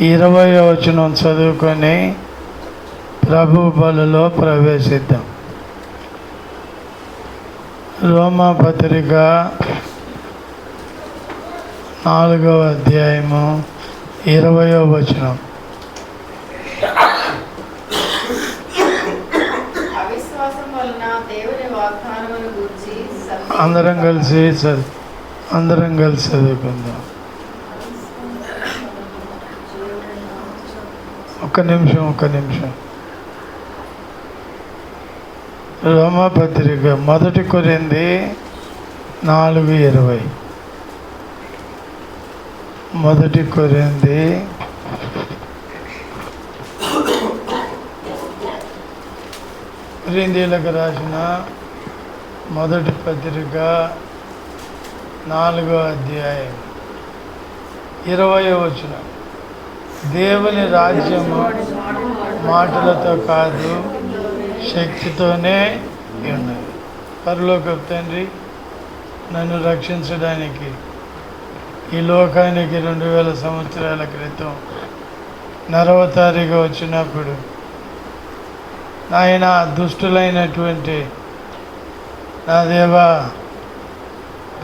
20వ వచనం చదువుకొని ప్రభు బలులో ప్రవేశిద్దాం. రోమాపత్రిక 4వ అధ్యాయము 20వ వచనం. అందరం కలిసి చదువుకుందాం. ఒక్క నిమిషం. రోమాపత్రిక 1 కొరింథీ 4:20. 1 కొరింథీ 4 రాసిన మొదటి పత్రిక 4వ అధ్యాయం 20వ వచనం. దేవుని రాజ్యము మాటలతో కాదు, శక్తితోనే ఉన్నది. పరలోకపు తండ్రి, నన్ను రక్షించడానికి ఈ లోకానికి 2000 సంవత్సరాల క్రితం నరవతారిగా వచ్చినప్పుడు నాయన దుష్టులైనటువంటి నా దేవా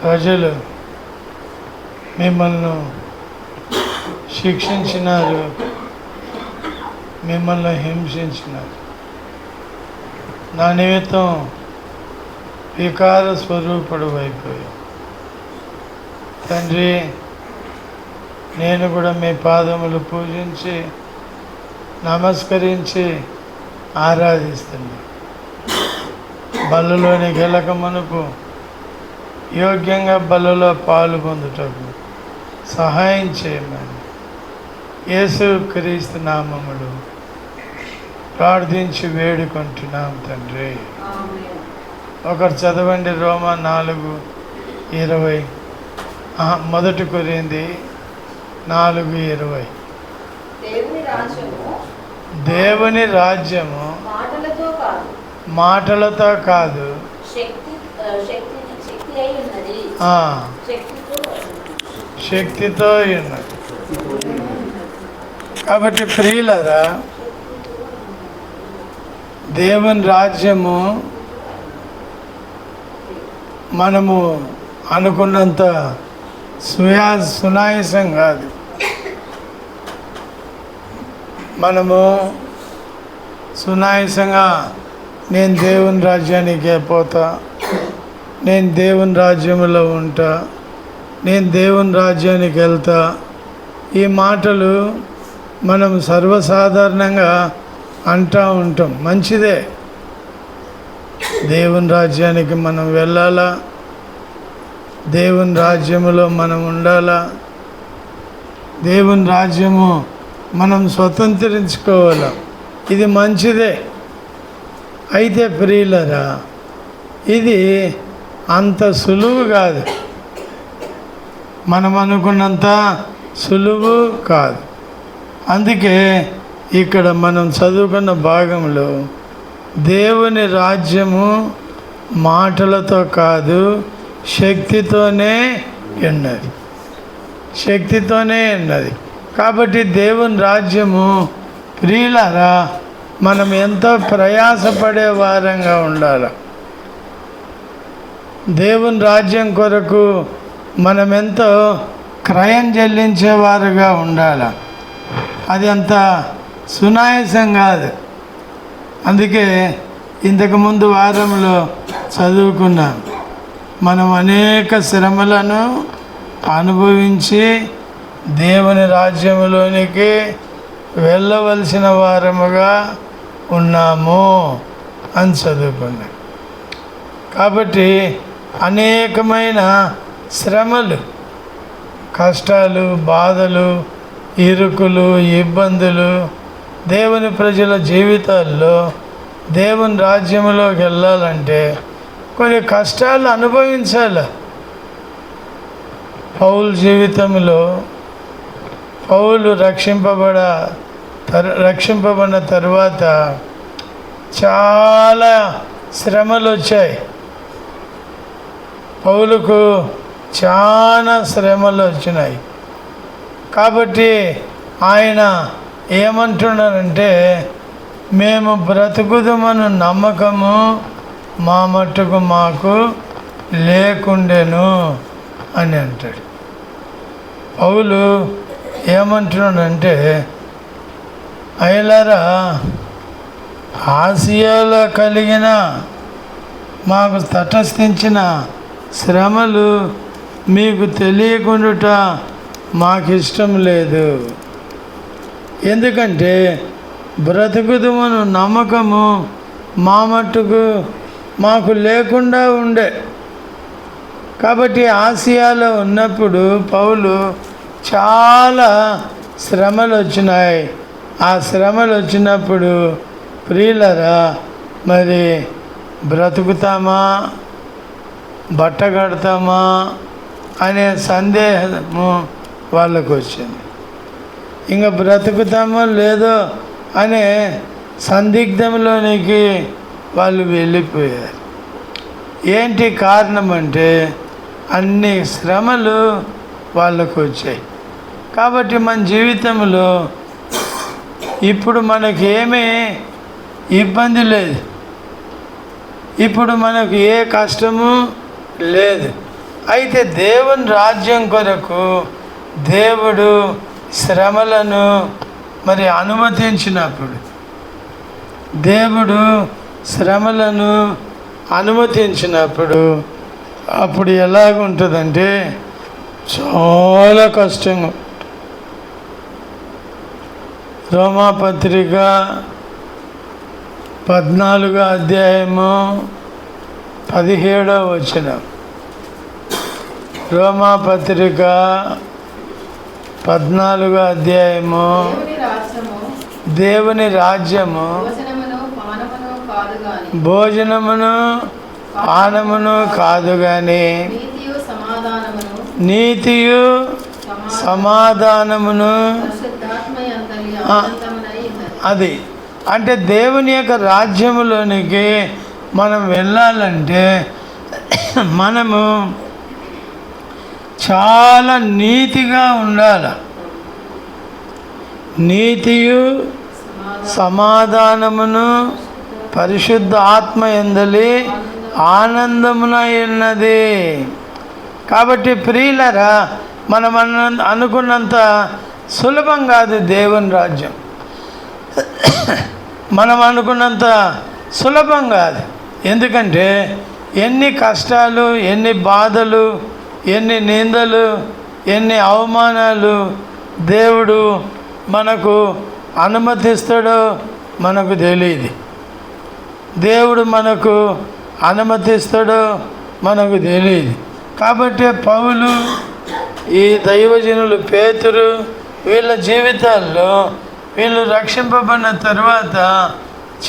ప్రజలు మిమ్మల్ని శిక్షించినారు, మిమ్మల్ని హింసించినారు. నా నిమిత్తం వికార స్వరూపుడు అయిపోయావు తండ్రి. నేను కూడా మీ పాదములు పూజించి నమస్కరించి ఆరాధిస్తున్నా. బల్లులోని గెలక మునుపు యోగ్యంగా బల్లులో పాలు పొందుటకు సహాయం చేయమని యేసు క్రీస్తు నామములో ప్రార్థించి వేడుకుంటున్నాం తండ్రి. ఆమేన్. ఒకరు చదవండి రోమా 4:20. మొదటి కొరింథీ 4:20. దేవుని రాజ్యము దేవుని రాజ్యము మాటలతో కాదు, మాటలతో కాదు, శక్తి అయి ఉన్నది. శక్తితో ఉన్నది. కాబట్టి ప్రియులరా, దేవుని రాజ్యము మనము అనుకున్నంత సునాయాసం కాదు. మనము సునాయాసంగా నేను దేవుని రాజ్యానికి పోతా, నేను దేవుని రాజ్యంలో ఉంటా, నేను దేవుని రాజ్యానికి వెళ్తా, ఈ మాటలు మనం సర్వసాధారణంగా అంటూ ఉంటాం. మంచిదే, దేవుని రాజ్యానికి మనం వెళ్ళాలా, దేవుని రాజ్యములో మనం ఉండాలా, దేవుని రాజ్యము మనం స్వతంత్రించుకోవాలా. ఇది మంచిదే. అయితే ప్రియులరా, ఇది అంత సులువు కాదు. మనం అనుకున్నంత సులువు కాదు. అందుకే ఇక్కడ మనం చదువుకున్న భాగంలో దేవుని రాజ్యము మాటలతో కాదు, శక్తితోనే ఉన్నది. శక్తితోనే ఉన్నది. కాబట్టి దేవుని రాజ్యము ప్రియులారా, మనం ఎంతో ప్రయాసపడే వారంగా ఉండాలి. దేవుని రాజ్యం కొరకు మనం ఎంతో క్రయం చెల్లించేవారుగా ఉండాలి. అది అంత సునాయాసం కాదు. అందుకే ఇంతకుముందు వారంలో చదువుకున్నాం, మనం అనేక శ్రమలను అనుభవించి దేవుని రాజ్యములోనికి వెళ్ళవలసిన వారముగా ఉన్నాము అని చదువుకున్నాం. కాబట్టి అనేకమైన శ్రమలు, కష్టాలు, బాధలు, ఇరుకులు, ఇబ్బందులు దేవుని ప్రజల జీవితాల్లో దేవుని రాజ్యంలోకి వెళ్ళాలంటే కొన్ని కష్టాలు అనుభవించాలి. పౌలు జీవితంలో పౌలు రక్షింపబడిన తర్వాత చాలా శ్రమలు వచ్చాయి. పౌలుకు చాలా శ్రమలు వచ్చినాయి. కాబట్టి ఆయన ఏమంటున్నారంటే, మేము బ్రతుకుదమను నమ్మకము మా మట్టుకు మాకు లేకుండెను అని అంటాడు. పౌలు ఏమంటున్నాడంటే, అయ్యలారా, ఆసియాలో కలిగిన మాకు తటస్థించిన శ్రమలు మీకు తెలియకుండుట మాకు ఇష్టం లేదు. ఎందుకంటే బ్రతుకుదమను నమ్మకము మా మట్టుకు మాకు లేకుండా ఉండే. కాబట్టి ఆసియాలో ఉన్నప్పుడు పౌలు చాలా శ్రమలు వచ్చినాయి. ఆ శ్రమలు వచ్చినప్పుడు ప్రియులరా, మరి బ్రతుకుతామా, బట్ట కడతామా అనే సందేహము వాళ్ళకు వచ్చింది. ఇంకా బ్రతుకుతామో లేదో అనే సందిగ్ధంలోనికి వాళ్ళు వెళ్ళిపోయారు. ఏంటి కారణం అంటే అన్ని శ్రమలు వాళ్ళకు వచ్చాయి. కాబట్టి మన జీవితంలో ఇప్పుడు మనకి ఏమీ ఇబ్బంది లేదు, ఇప్పుడు మనకు ఏ కష్టము లేదు. అయితే దేవుని రాజ్యం కొరకు దేవుడు శ్రమలను మరి అనుమతించినప్పుడు, దేవుడు శ్రమలను అనుమతించినప్పుడు అప్పుడు ఎలాగుంటుందంటే చాలా కష్టంగా. రోమాపత్రిక 14వ అధ్యాయము 17వ వచనం. రోమాపత్రిక 14వ అధ్యాయము, దేవుని రాజ్యము కాదు గాని భోజనమును పానమును కాదు కానీ నీతియు సమాధానమును నీతియు సమాధానమును పరిశుద్ధాత్మయందలి ఆ. ఆనందమునై ఉన్నది. అది అంటే దేవుని యొక్క రాజ్యములోనికి మనం వెళ్ళాలంటే మనము చాలా నీతిగా ఉండాలి. నీతియు సమాధానమును పరిశుద్ధ ఆత్మ యందలి ఆనందమునై ఉన్నది. కాబట్టి ప్రియులరా, మనం అనుకున్నంత సులభం కాదు దేవుని రాజ్యం. మనం అనుకున్నంత సులభం కాదు. ఎందుకంటే ఎన్ని కష్టాలు, ఎన్ని బాధలు, ఎన్ని నిందలు, ఎన్ని అవమానాలు దేవుడు మనకు అనుమతిస్తాడో మనకు తెలియదు. దేవుడు మనకు అనుమతిస్తాడో మనకు తెలియదు. కాబట్టి పౌలు, ఈ దైవజనులు పేతురు, వీళ్ళ జీవితాల్లో వీళ్ళు రక్షింపబడిన తర్వాత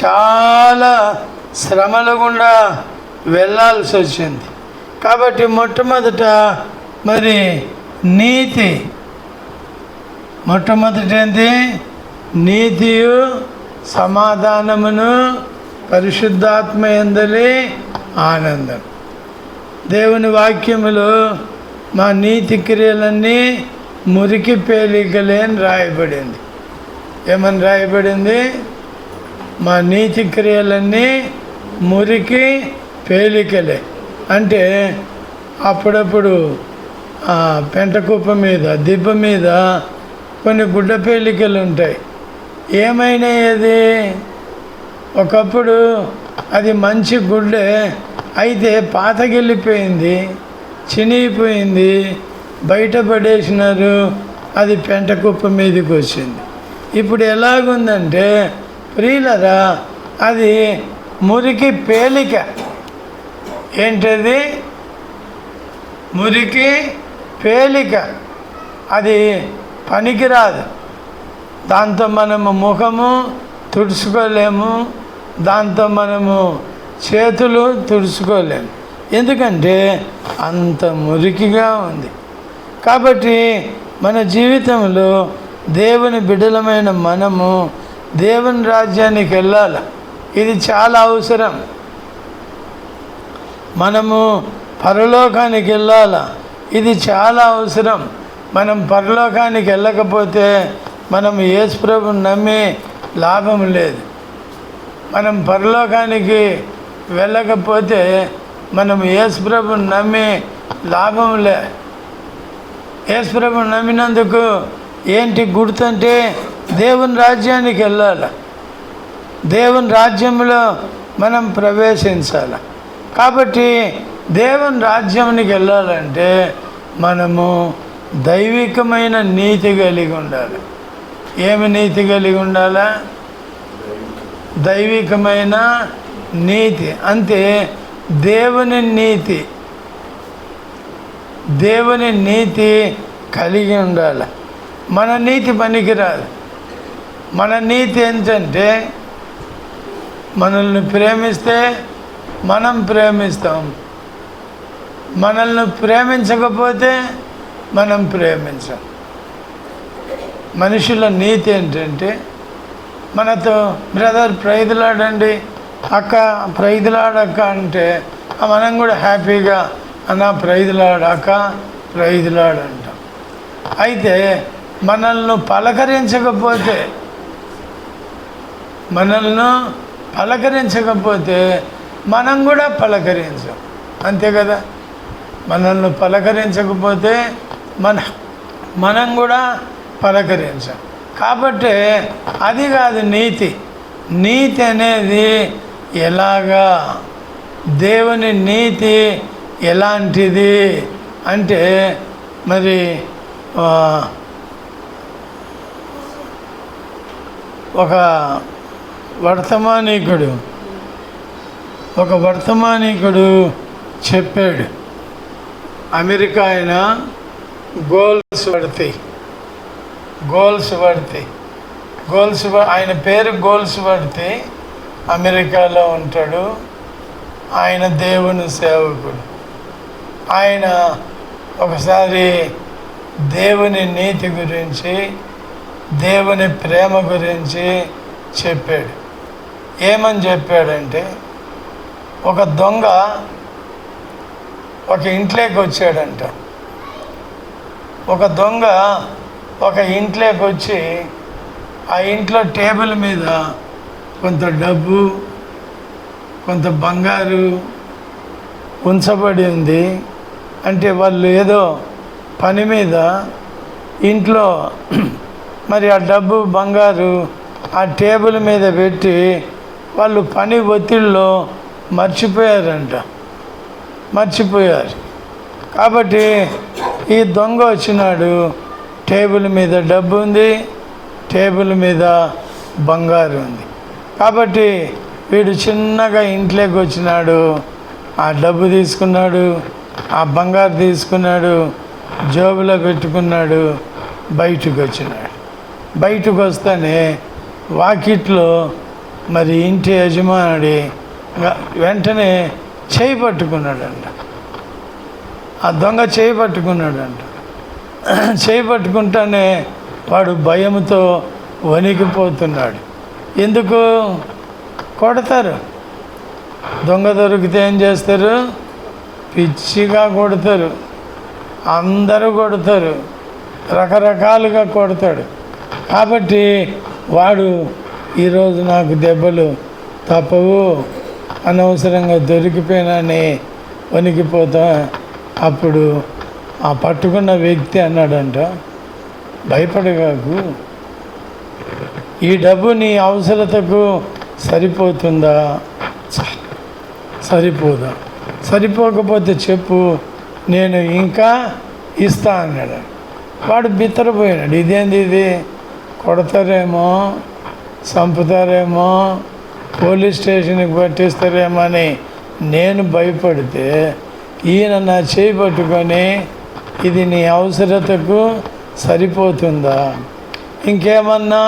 చాలా శ్రమల గుండా వెళ్ళాల్సి వచ్చింది. కాబట్టి మొట్టమొదట మరి నీతి, మొట్టమొదటి ఏంటి? నీతియు సమాధానమును పరిశుద్ధాత్మ యందలి ఆనందం. దేవుని వాక్యములో మా నీతి క్రియలన్నీ మురికి పేలికలే అని రాయబడింది. ఏమని రాయబడింది? మా నీతి క్రియలన్నీ మురికి పేలికలే. అంటే అప్పుడప్పుడు పెంటకుప్ప మీద, దిబ్బ మీద కొన్ని గుడ్డ పేలికలు ఉంటాయి. ఏమైనా అది ఒకప్పుడు అది మంచి గుడ్డే, అయితే పాతకెళ్ళిపోయింది, చినిగిపోయింది, బయటపడేసినారు, అది పెంటకుప్ప మీదకి వచ్చింది. ఇప్పుడు ఎలాగుందంటే ప్రియులరా, అది మురికి పేలిక. ఏంటది? మురికి పేలిక. అది పనికిరాదు. దాంతో మనము ముఖము తుడుచుకోలేము, దాంతో మనము చేతులు తుడుచుకోలేము. ఎందుకంటే అంత మురికిగా ఉంది. కాబట్టి మన జీవితంలో దేవుని బిడ్డలమైన మనము దేవుని రాజ్యానికి వెళ్ళాలి. ఇది చాలా అవసరం. మనము పరలోకానికి వెళ్ళాలి. ఇది చాలా అవసరం. మనం పరలోకానికి వెళ్ళకపోతే మనం యేసు ప్రభువుని నమ్మి లాభం లేదు. మనం పరలోకానికి వెళ్ళకపోతే మనం యేసు ప్రభువుని నమ్మి లాభం లే. యేసు ప్రభువుని నమ్మినందుకు ఏంటి గుర్తంటే దేవుని రాజ్యానికి వెళ్ళాలి. దేవుని రాజ్యంలో మనం ప్రవేశించాలి. కాబట్టి దేవుని రాజ్యానికి వెళ్ళాలంటే మనము దైవికమైన నీతి కలిగి ఉండాలి. ఏమి నీతి కలిగి ఉండాలా? దైవికమైన నీతి. అంతే, దేవుని నీతి. దేవుని నీతి కలిగి ఉండాలి. మన నీతి పనికిరాదు. మన నీతి ఏంటంటే మనల్ని ప్రేమిస్తే మనం ప్రేమిస్తాం, మనల్ని ప్రేమించకపోతే మనం ప్రేమించాం. మనుషుల నీతి ఏంటంటే మనతో బ్రదర్ ప్రైదులాడండి, అక్క ప్రైదులాడక్క అంటే మనం కూడా హ్యాపీగా అన్న ప్రైదులాడక్క ప్రైదులాడంటాం. అయితే మనల్ని పలకరించకపోతే మనం కూడా పలకరించాం. అంతే కదా? మనల్ని పలకరించకపోతే మనం కూడా పలకరించాం. కాబట్టి అది కాదు నీతి. నీతి అనేది ఎలాగా? దేవుని నీతి ఎలాంటిది అంటే మరి ఒక వర్తమానికుడు చెప్పాడు. అమెరికా ఆయన గోల్స్వర్త్ ఆయన పేరు గోల్స్వర్త్. అమెరికాలో ఉంటాడు. ఆయన దేవుని సేవకుడు. ఆయన ఒకసారి దేవుని నీతి గురించి, దేవుని ప్రేమ గురించి చెప్పాడు. ఏమని చెప్పాడంటే, ఒక దొంగ ఒక ఇంట్లోకి వచ్చాడంట. ఒక దొంగ ఒక ఇంట్లోకి వచ్చి ఆ ఇంట్లో టేబుల్ మీద కొంత డబ్బు, కొంత బంగారు ఉంచబడి ఉంది. అంటే వాళ్ళు ఏదో పని మీద ఇంట్లో మరి ఆ డబ్బు బంగారు ఆ టేబుల్ మీద పెట్టి వాళ్ళు పని ఒత్తిడిలో మర్చిపోయారు. కాబట్టి ఈ దొంగ వచ్చినాడు. టేబుల్ మీద డబ్బు ఉంది, టేబుల్ మీద బంగారు ఉంది. కాబట్టి వీడు చిన్నగా ఇంట్లోకి వచ్చినాడు. ఆ డబ్బు తీసుకున్నాడు, ఆ బంగారు తీసుకున్నాడు, జోబులో పెట్టుకున్నాడు, బయటకు వచ్చినాడు. బయటకు వస్తేనే వాకిట్లో మరి ఇంటి యజమానుడి వెంటనే చేయి పట్టుకున్నాడంట. ఆ దొంగ చేయి పట్టుకున్నాడంట. చేయి పట్టుకుంటానే వాడు భయంతో వణికిపోతున్నాడు. ఎందుకు? కొడతారు. దొంగ దొరికితే ఏం చేస్తారు? పిచ్చిగా కొడతారు. అందరూ కొడతారు, రకరకాలుగా కొడతాడు. కాబట్టి వాడు ఈరోజు నాకు దెబ్బలు తప్పవు, అనవసరంగా దొరికిపోయినాని వణికిపోతా. అప్పుడు ఆ పట్టుకున్న వ్యక్తి అన్నాడంట, భయపడగాకు, ఈ డబ్బు నీ అవసరతకు సరిపోతుందా? సరిపోదా? సరిపోకపోతే చెప్పు, నేను ఇంకా ఇస్తా అన్నాడు. వాడు బిత్తరపోయినాడు. ఇదేంది ఇది? కొడతారేమో, చంపుతారేమో, పోలీస్ స్టేషన్కి పట్టిస్తారేమో అని నేను భయపడితే ఈయన నా చేయి పట్టుకొని ఇది నీ అవసరతకు సరిపోతుందా, ఇంకేమన్నా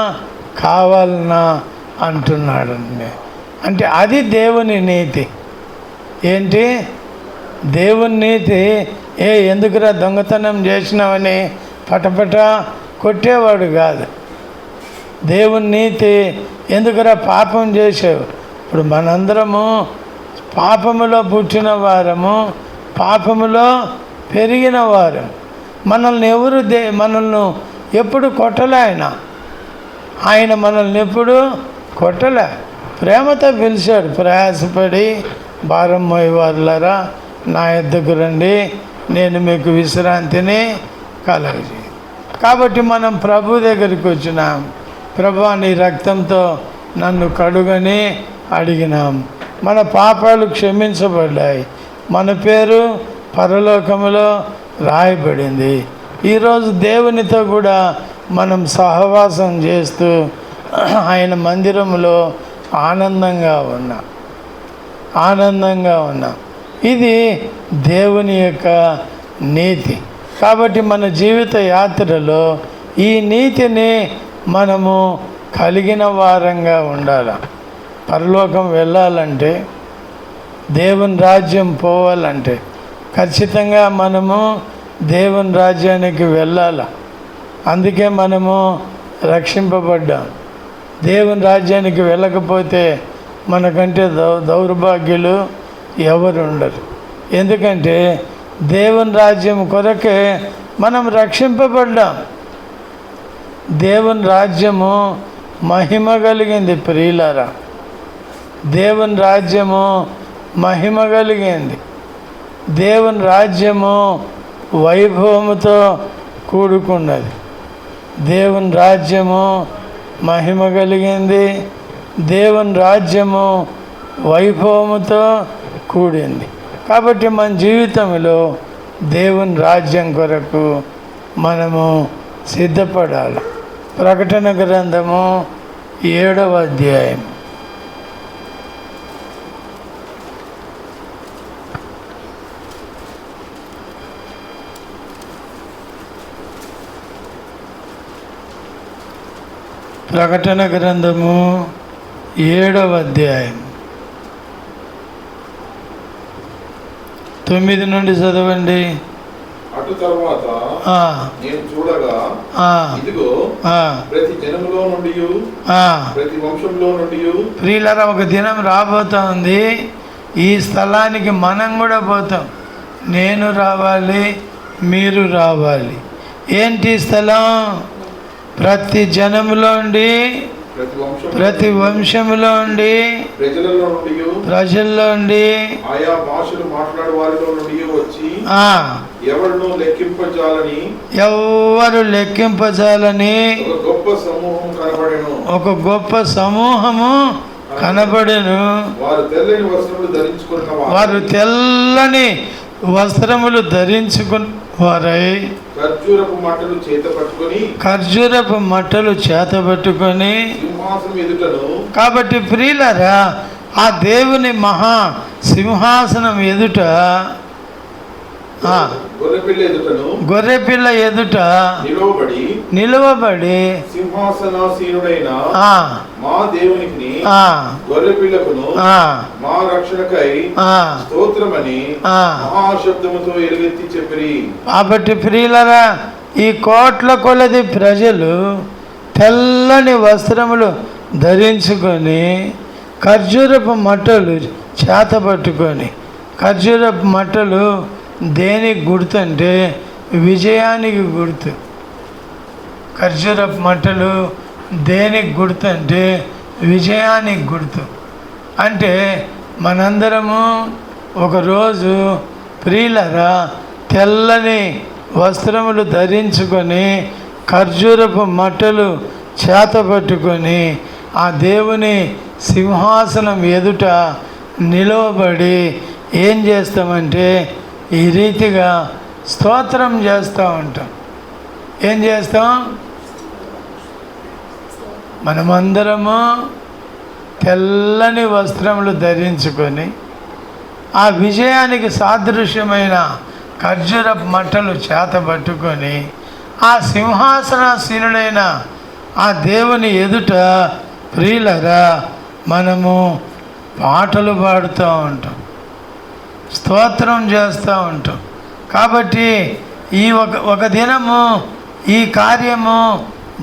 కావాలన్నా అంటున్నాడండి. అంటే అది దేవుని నీతి. ఏంటి దేవుని నీతి? ఎందుకురా దొంగతనం చేసినావని పటపట కొట్టేవాడు కాదు. దేవుని నీతి ఎందుకురా పాపం చేసావు? ఇప్పుడు మనందరము పాపములో పుట్టిన వారము, పాపములో పెరిగిన వారు. మనల్ని ఎవరు మనల్ని ఎప్పుడు కొట్టలే. ఆయన మనల్ని ఎప్పుడు కొట్టలే, ప్రేమతో పిలిచాడు. ప్రయాసపడి భారం మోయవారులారా నా యొద్దకు రండి, నేను మీకు విశ్రాంతిని కలగజేయ. కాబట్టి మనం ప్రభు దగ్గరికి వచ్చినాం. ప్రభు నీ రక్తంతో నన్ను కడుగని అడిగినాం. మన పాపాలు క్షమించబడ్డాయి, మన పేరు పరలోకములో రాయబడింది. ఈరోజు దేవునితో కూడా మనం సహవాసం చేస్తూ ఆయన మందిరంలో ఆనందంగా ఉన్నాం. ఇది దేవుని యొక్క నీతి. కాబట్టి మన జీవిత యాత్రలో ఈ నీతిని మనము కలిగిన వారంగా ఉండాలి. పరలోకం వెళ్ళాలంటే, దేవుని రాజ్యం పోవాలంటే ఖచ్చితంగా మనము దేవుని రాజ్యానికి వెళ్ళాలి. అందుకే మనము రక్షింపబడ్డాం. దేవుని రాజ్యానికి వెళ్ళకపోతే మనకంటే దౌర్భాగ్యులు ఎవరు ఉండరు. ఎందుకంటే దేవుని రాజ్యం కొరకే మనం రక్షింపబడ్డాం. దేవుని రాజ్యము మహిమ కలిగింది ప్రియులారా. దేవుని రాజ్యము మహిమ కలిగింది. దేవుని రాజ్యము వైభవముతో కూడుకున్నది. దేవుని రాజ్యము మహిమ కలిగింది. దేవుని రాజ్యము వైభవముతో కూడింది. కాబట్టి మన జీవితంలో దేవుని రాజ్యం కొరకు మనము సిద్ధపడాలి. ప్రకటన గ్రంథము 7వ అధ్యాయం. ప్రకటన గ్రంథము 7వ అధ్యాయం 9 నుండి చదవండి. అటు తర్వాత ఆ, నేను చూడగా ఆ, ఇదిగో ఆ, ప్రతి జనములో నుండి ఆ. ప్రతి వంశంలో నుండి ప్రియులారా, ఒక దినం రాబోతా ఉంది. ఈ స్థలానికి మనం కూడా పోతాం. నేను రావాలి, మీరు రావాలి. ఏంటి స్థలం? ప్రతి జనములో ఉండి, ప్రతి వంశములో ఉండి, ప్రజల్లో ఉండి, ఆయా భాషలు మాట్లాడే వారిలో నుండి వచ్చి ఆ, ఎవరు లెక్కింపజాలని ఒక గొప్ప సమూహము కనబడెను. వారు తెల్లని వస్త్రములు ధరించుకుని వారై ఖర్జూరపు మట్టలు చేతబట్టుకొని. కాబట్టి ప్రియులారా, ఆ దేవుని మహా సింహాసనం ఎదుట, గొర్రెపిల్ల ఎదుట నిలువబడి సింహాసనాసీనుడైన మా దేవునికి గొర్రెపిల్లకును మా రక్షణకై స్తోత్రమని మహాశబ్దముతో ఎలుగెత్తి చెప్పిరి. కాబట్టి ప్రియులరా, ఈ కోట్ల కొలది ప్రజలు తెల్లని వస్త్రములు ధరించుకొని ఖర్జూరపు మట్టలు చేతపట్టుకొని. ఖర్జూరపు మట్టలు దేనికి గుర్తు అంటే విజయానికి గుర్తు. ఖర్జూరపు మట్టలు దేనికి గుర్తు అంటే విజయానికి గుర్తు. అంటే మనందరము ఒకరోజు ప్రియులరా తెల్లని వస్త్రములు ధరించుకొని ఖర్జూరపు మట్టలు చేతపట్టుకొని ఆ దేవుని సింహాసనం ఎదుట నిలవబడి ఏం చేస్తామంటే ఈ రీతిగా స్తోత్రం చేస్తూ ఉంటాం. ఏం చేస్తాం? మనమందరము తెల్లని వస్త్రములు ధరించుకొని ఆ విజయానికి సాదృశ్యమైన ఖర్జూరపు మట్టలు చేతబట్టుకొని ఆ సింహాసనాసీనుడైన ఆ దేవుని ఎదుట ప్రియులరా మనము పాటలు పాడుతూ ఉంటాం, స్తోత్రం చేస్తూ ఉంటాం. కాబట్టి ఈ ఒక దినము ఈ కార్యము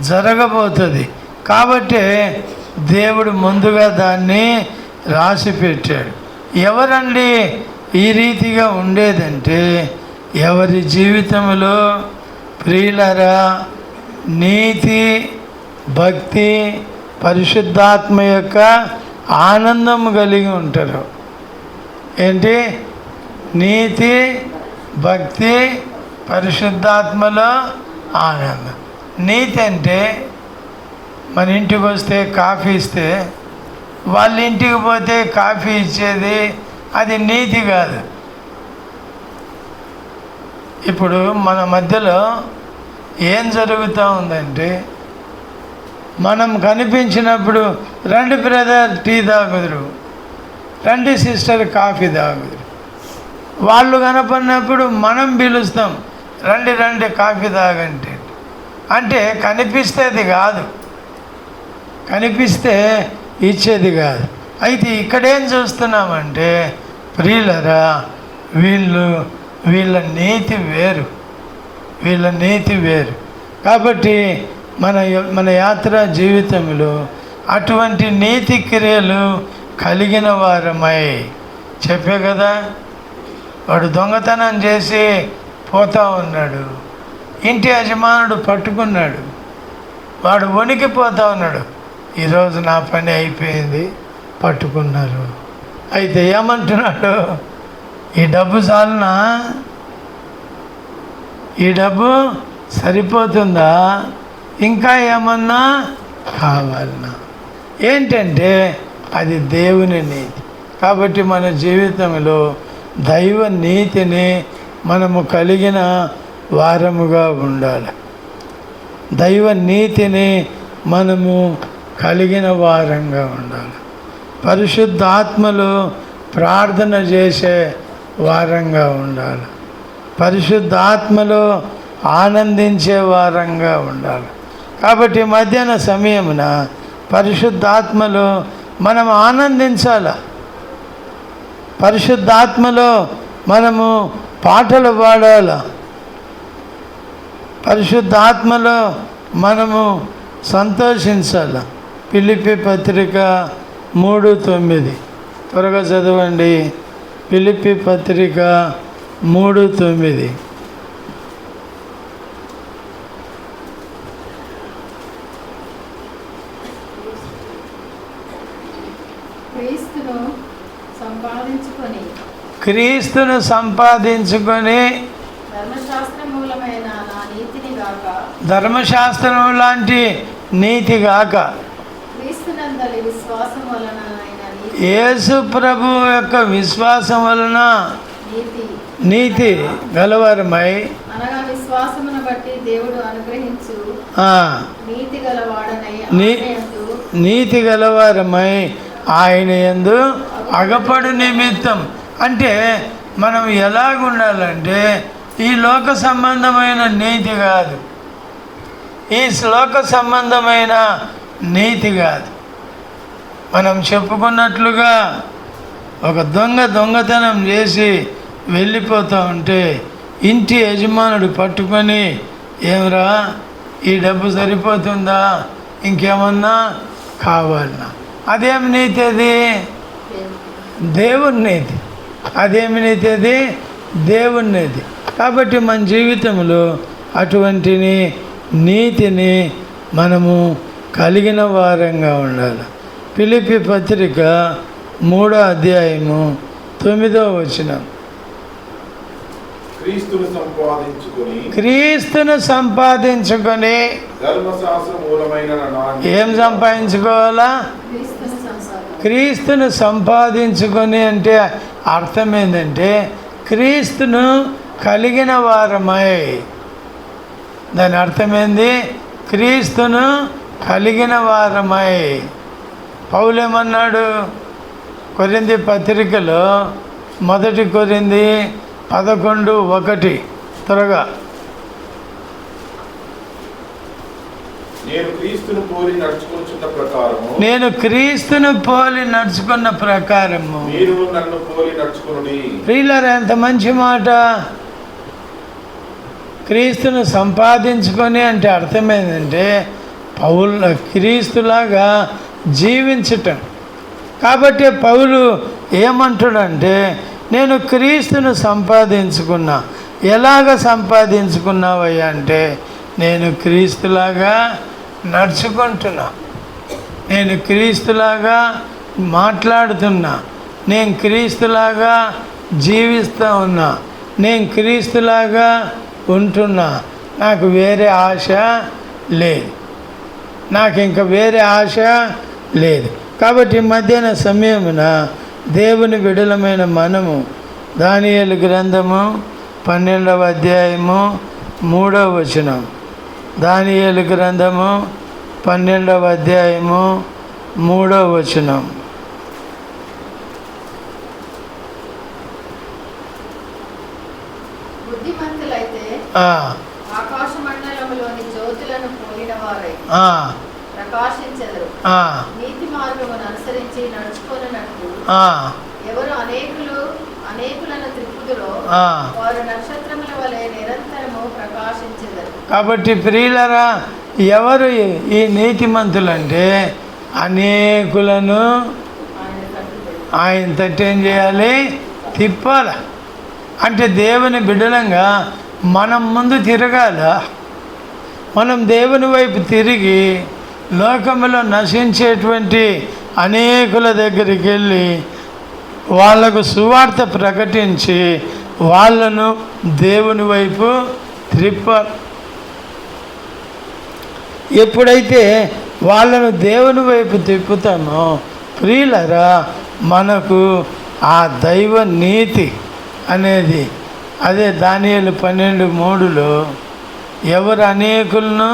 జరగబోతుంది. కాబట్టి దేవుడు ముందుగా దాన్ని రాసి పెట్టాడు. ఎవరండి ఈ రీతిగా ఉండేదంటే ఎవరి జీవితంలో ప్రియులరా నీతి, భక్తి, పరిశుద్ధాత్మ యొక్క ఆనందం కలిగి ఉంటారు. ఏంటి? నీతి, భక్తి, పరిశుద్ధాత్మలో ఆనందం. నీతి అంటే మన ఇంటికి వస్తే కాఫీ ఇస్తే వాళ్ళ ఇంటికి పోతే కాఫీ ఇచ్చేది అది నీతి కాదు. ఇప్పుడు మన మధ్యలో ఏం జరుగుతూ ఉందంటే మనం కనిపించినప్పుడు రండి బ్రదర్ టీ తాగుదురు, రండి సిస్టర్ కాఫీ తాగుదురు. వాళ్ళు కనపడినప్పుడు మనం పిలుస్తాం, రండి రండి కాఫీ తాగండి. అంటే కనిపిస్తేది కాదు, కనిపిస్తే ఇచ్చేది కాదు. అయితే ఇక్కడేం చూస్తున్నామంటే ప్రియులరా వీళ్ళ నీతి వేరు, వీళ్ళ నీతి వేరు. కాబట్టి మన యాత్రా జీవితంలో అటువంటి నీతి క్రియలు కలిగిన వారమై చెప్పే కదా. వాడు దొంగతనం చేసి పోతూ ఉన్నాడు, ఇంటి యజమానుడు పట్టుకున్నాడు, వాడు వణికిపోతూ ఉన్నాడు. ఈరోజు నా పని అయిపోయింది, పట్టుకున్నారు. అయితే ఏమంటున్నాడు? ఈ డబ్బు చాలునా? ఈ డబ్బు సరిపోతుందా? ఇంకా ఏమన్నా కావాలన్నా? ఏంటంటే అది దేవుని నీతి. కాబట్టి మన జీవితంలో దైవ నీతిని మనము కలిగిన వారముగా ఉండాలి. దైవ నీతిని మనము కలిగిన వారంగా ఉండాలి. పరిశుద్ధాత్మలో ప్రార్థన చేసే వారంగా ఉండాలి. పరిశుద్ధాత్మలో ఆనందించే వారంగా ఉండాలి. కాబట్టి మధ్యాహ్న సమయమున పరిశుద్ధాత్మలో మనం ఆనందించాల. పరిశుద్ధాత్మలో మనము పాటలు పాడాల. పరిశుద్ధాత్మలో మనము సంతోషించాల. ఫిలిప్పీ పత్రిక 3:9 త్వరగా చదవండి. ఫిలిప్పీ పత్రిక 3:9. క్రీస్తును సంపాదించుకొని ధర్మశాస్త్రం లాంటి నీతి గాక యేసు ప్రభు యొక్క విశ్వాసం వలన నీతి గలవారమై నీతి గలవారమై ఆయన యందు అగపడు నిమిత్తం. అంటే మనం ఎలాగుండాలంటే ఈ లోక సంబంధమైన నీతి కాదు, ఈ శ్లోక సంబంధమైన నీతి కాదు. మనం చెప్పుకున్నట్లుగా ఒక దొంగతనం చేసి వెళ్ళిపోతూ ఉంటే ఇంటి యజమానుడు పట్టుకొని, ఏమరా ఈ డబ్బు సరిపోతుందా, ఇంకేమన్నా కావాలన్నా? అదేం నీతి? అది దేవుని నీతి. అదేమి నీతి? అది దేవుని నీతి. కాబట్టి మన జీవితంలో అటువంటి నీతిని మనము కలిగిన వారంగా ఉండాలి. ఫిలిప్పీ పత్రిక 3:9 క్రీస్తును సంపాదించుకొని ఏం సంపాదించుకోవాలా? క్రీస్తును సంపాదించుకొని అంటే అర్థం ఏంటంటే క్రీస్తును కలిగిన వారమై. దాని అర్థమైంది క్రీస్తును కలిగిన వారమై. పౌలేమన్నాడు కొరింథీ పత్రికలో 1 కొరింథీ 11:1 త్వరగా. నేను క్రీస్తును పోలి నడుచుకున్న ప్రకారము మీరు నన్ను పోలి నడుచుకొనుడి. ప్రియులారా, ఎంత మంచి మాట! క్రీస్తును సంపాదించుకొని అంటే అర్థమైందంటే క్రీస్తులాగా జీవించటం. కాబట్టి పౌలు ఏమంటాడంటే నేను క్రీస్తును సంపాదించుకున్నా. ఎలాగ సంపాదించుకున్నావయ్యా అంటే నేను క్రీస్తులాగా నడుచుకుంటున్నా, నేను క్రీస్తులాగా మాట్లాడుతున్నా, నేను క్రీస్తులాగా జీవిస్తూ ఉన్నా, నేను క్రీస్తులాగా ఉంటున్నా. నాకు వేరే ఆశ లేదు, నాకు ఇంకా వేరే ఆశ లేదు. కాబట్టి మధ్యాహ్న సమయమున దేవుని బిడ్డలమైన మనము దానియేలు గ్రంథము 12:3 దానియేలు గ్రంథము 12:3 బుద్ధిమంతులైతే ఆకాశ మండలములోని జ్యోతులను పోలిన వారై ప్రకాశించెదరు. నీతి మార్గమును అనుసరించి నడుచుకొనున్నట్టు ఎవరు అనేకులను త్రిప్పుదురో వారు నక్షత్రముల వలె నిరంతరము ప్రకాశించెదరు. కాబట్టి ప్రియులరా, ఎవరు ఈ నీతిమంతులంటే అనేకులను ఆయన తట్టు ఏం చేయాలి? తిప్పాల. అంటే దేవుని బిడ్డలంగా మనం ముందు తిరగాల. మనం దేవుని వైపు తిరిగి లోకములో నశించేటువంటి అనేకుల దగ్గరికి వెళ్ళి వాళ్లకు సువార్త ప్రకటించి వాళ్ళను దేవుని వైపు త్రిప్పాలి. ఎప్పుడైతే వాళ్ళను దేవుని వైపు తిప్పుతామో ప్రియులరా, మనకు ఆ దైవ నీతి అనేది అదే దానియేలు 12:3 ఎవరు అనేకులను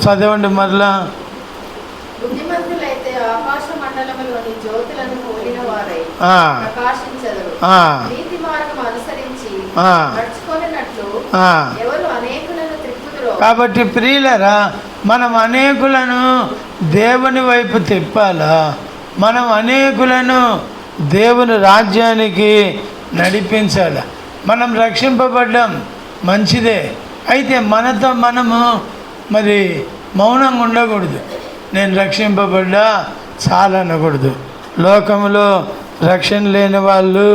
చదవండి మరలా. బుద్ధిమంతులైతే ఆకాశ మండలములోని జ్యోతులను పోలిన వారై ప్రకాశించెదరు. నీతి మార్గం అనుసరించి నడుచుకొనున్నట్లు ఎవరు అనేకులను త్రిప్పుదురో. కాబట్టి ప్రియులరా, మనం అనేకులను దేవుని వైపు తిప్పాలా. మనం అనేకులను దేవుని రాజ్యానికి నడిపించాలి. మనం రక్షింపబడ్డాం, మంచిదే. అయితే మనతో మనము మరి మౌనంగా ఉండకూడదు. నేను రక్షింపబడ్డా చాలా అనకూడదు. లోకంలో రక్షణ లేని వాళ్ళు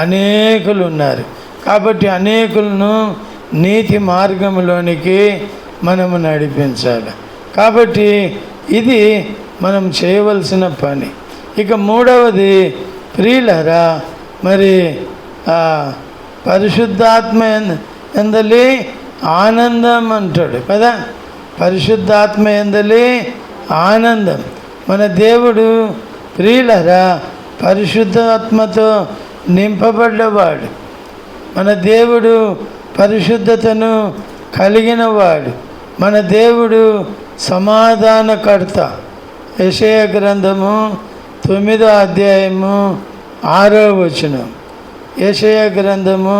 అనేకులు ఉన్నారు. కాబట్టి అనేకులను నీతి మార్గంలోనికి మనము నడిపించాలి. కాబట్టి ఇది మనం చేయవలసిన పని. ఇక మూడవది, ప్రియులారా, మరి పరిశుద్ధాత్మ ఎందలి ఆనందం అంటాడు కదా. పరిశుద్ధాత్మ ఎందలి ఆనందం. మన దేవుడు ప్రియులారా పరిశుద్ధాత్మతో నింపబడ్డవాడు. మన దేవుడు పరిశుద్ధతను కలిగినవాడు. మన దేవుడు సమాధానకర్త. యెషయా గ్రంథము 9వ అధ్యాయము 6వ వచనం. యెషయా గ్రంథము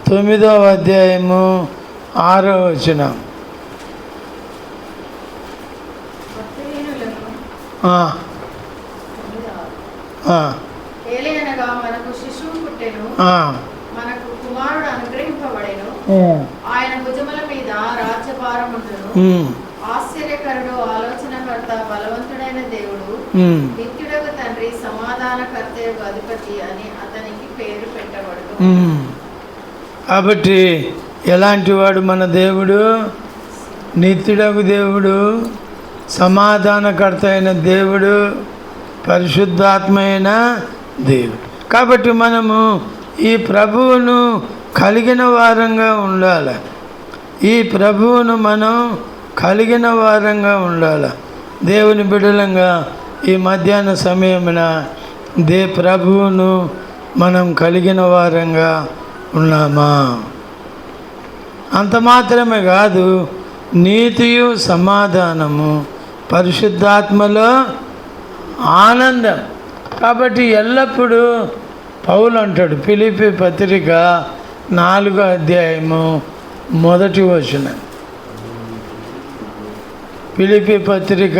9వ అధ్యాయము 6వ వచనం. ఏలయనగా మనకు శిశువు పుట్టెను, మనకు కుమారుడు అనుగ్రహింపబడెను, ఆయన భుజముల మీద రాజ్యభారం ఉండును. ఆశ్చర్యకరుడు, ఆలోచనకర్త, బలవంతుడైన దేవుడు, నిత్యుడగు తండ్రి, సమాధానకర్త యొక్క అధిపతి అని అతనికి పేరు పెట్టబడును. కాబట్టి ఎలాంటి వాడు మన దేవుడు? నిత్యుడగు దేవుడు, సమాధానకర్త అయిన దేవుడు, పరిశుద్ధాత్మ అయిన దేవుడు. కాబట్టి మనము ఈ ప్రభువును కలిగిన వారంగా ఉండాలి. ఈ ప్రభువును మనం కలిగిన వారంగా ఉండాలి. దేవుని బిడ్డలంగా ఈ మధ్యాహ్న సమయమున ప్రభువును మనం కలిగిన వారంగా ఉన్నామా? అంత మాత్రమే కాదు, నీతియు సమాధానము పరిశుద్ధాత్మలో ఆనందం. కాబట్టి ఎల్లప్పుడూ పౌలు అంటాడు, ఫిలిప్పీ పత్రిక 4వ అధ్యాయము 1వ వచనం. ఫిలిప్పీ పత్రిక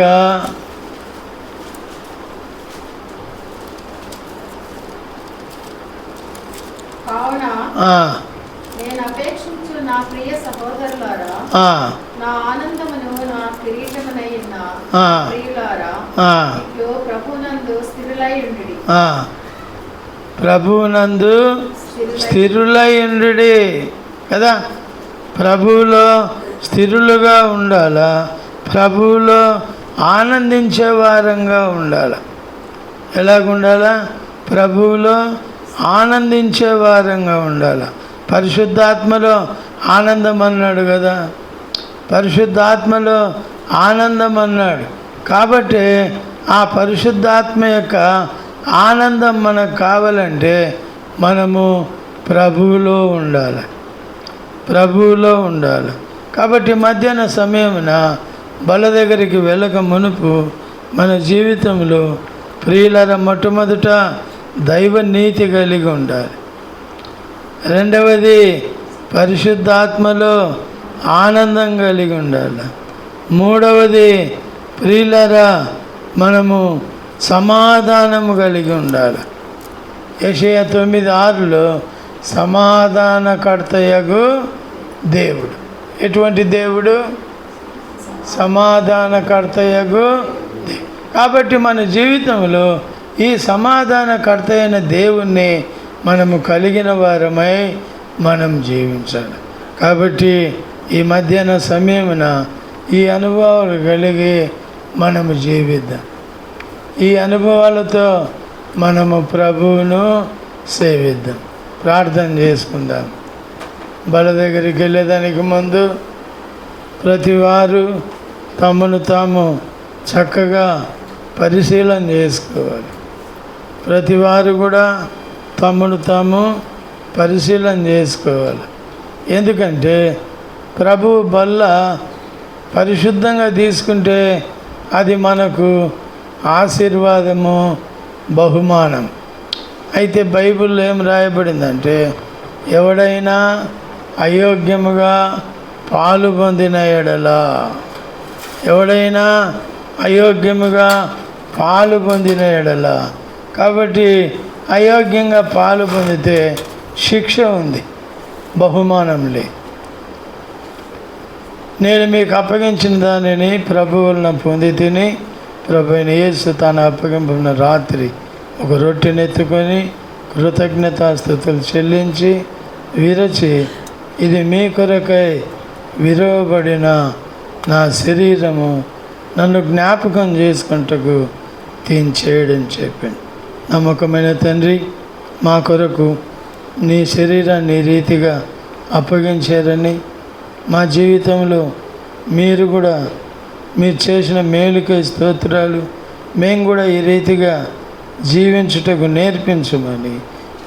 కావున నేను అపేక్షించు నా ప్రియ సహోదరులారా, నా ఆనందమును నా కిరీటమునైన ప్రియులారా, ఇట్లు ప్రభునందు స్థిరులై ఉండుడి. ప్రభునందు స్థిరులై ఉండుడి కదా. ప్రభువులో స్థిరులుగా ఉండాలా, ప్రభువులో ఆనందించే వారంగా ఉండాలి. ఎలాగుండాలా? ప్రభువులో ఆనందించే వారంగా ఉండాలి. పరిశుద్ధాత్మలో ఆనందం అన్నాడు కదా, పరిశుద్ధాత్మలో ఆనందం అన్నాడు. కాబట్టి ఆ పరిశుద్ధాత్మ యొక్క ఆనందం మనకు కావాలంటే మనము ప్రభువులో ఉండాలి, ప్రభువులో ఉండాలి. కాబట్టి మధ్యాహ్న సమయమున బల దగ్గరికి వెళ్ళక మునుపు మన జీవితంలో ప్రియులర మొట్టమొదట దైవ నీతి కలిగి ఉండాలి. రెండవది పరిశుద్ధాత్మలో ఆనందం కలిగి ఉండాలి. మూడవది ప్రియులరా మనము సమాధానము కలిగి ఉండాలి. యెషయా 9:6లో సమాధానకర్తయగు దేవుడు. ఎటువంటి దేవుడు? సమాధానకర్తయగు దేవుడు. కాబట్టి మన జీవితంలో ఈ సమాధానకర్త అయిన దేవుణ్ణి మనము కలిగిన వారమై మనం జీవించాలి. కాబట్టి ఈ మధ్యాహ్న సమయమున ఈ అనుభవాలు కలిగి మనము జీవిద్దాం. ఈ అనుభవాలతో మనము ప్రభువును సేవిద్దాం. ప్రార్థన చేసుకుందాం. బల దగ్గరికి వెళ్ళేదానికి ముందు ప్రతివారు తమను తాము చక్కగా పరిశీలన చేసుకోవాలి. ప్రతివారు కూడా తమను తాము పరిశీలన చేసుకోవాలి. ఎందుకంటే ప్రభు బల్ల పరిశుద్ధంగా తీసుకుంటే అది మనకు ఆశీర్వాదము, బహుమానం. అయితే బైబిల్లో ఏం రాయబడిందంటే, ఎవడైనా అయోగ్యముగా పాలు పొందిన ఎడల, ఎవడైనా అయోగ్యముగా పాలు పొందిన ఎడల. కాబట్టి అయోగ్యంగా పాలు పొందితే శిక్ష ఉంది, బహుమానం లేదు. నేను మీకు అప్పగించిన దానిని ప్రభువులను పొంది తిని, ప్రభు అయిన యేసు తాను అప్పగింపున్న రాత్రి ఒక రొట్టెనెత్తుకొని కృతజ్ఞతాస్తుతులు చెల్లించి విరచి, ఇది మీ కొరకై విరవబడిన నా శరీరము, నన్ను జ్ఞాపకం చేసుకుంటకు చేయడం చెప్పింది. నమ్మకమైన తండ్రి, మా కొరకు నీ శరీరాన్ని ఈ రీతిగా అప్పగించారని, మా జీవితంలో మీరు కూడా మీరు చేసిన మేలుకై స్తోత్రాలు, మేము కూడా ఈ రీతిగా జీవించుటకు నేర్పించమని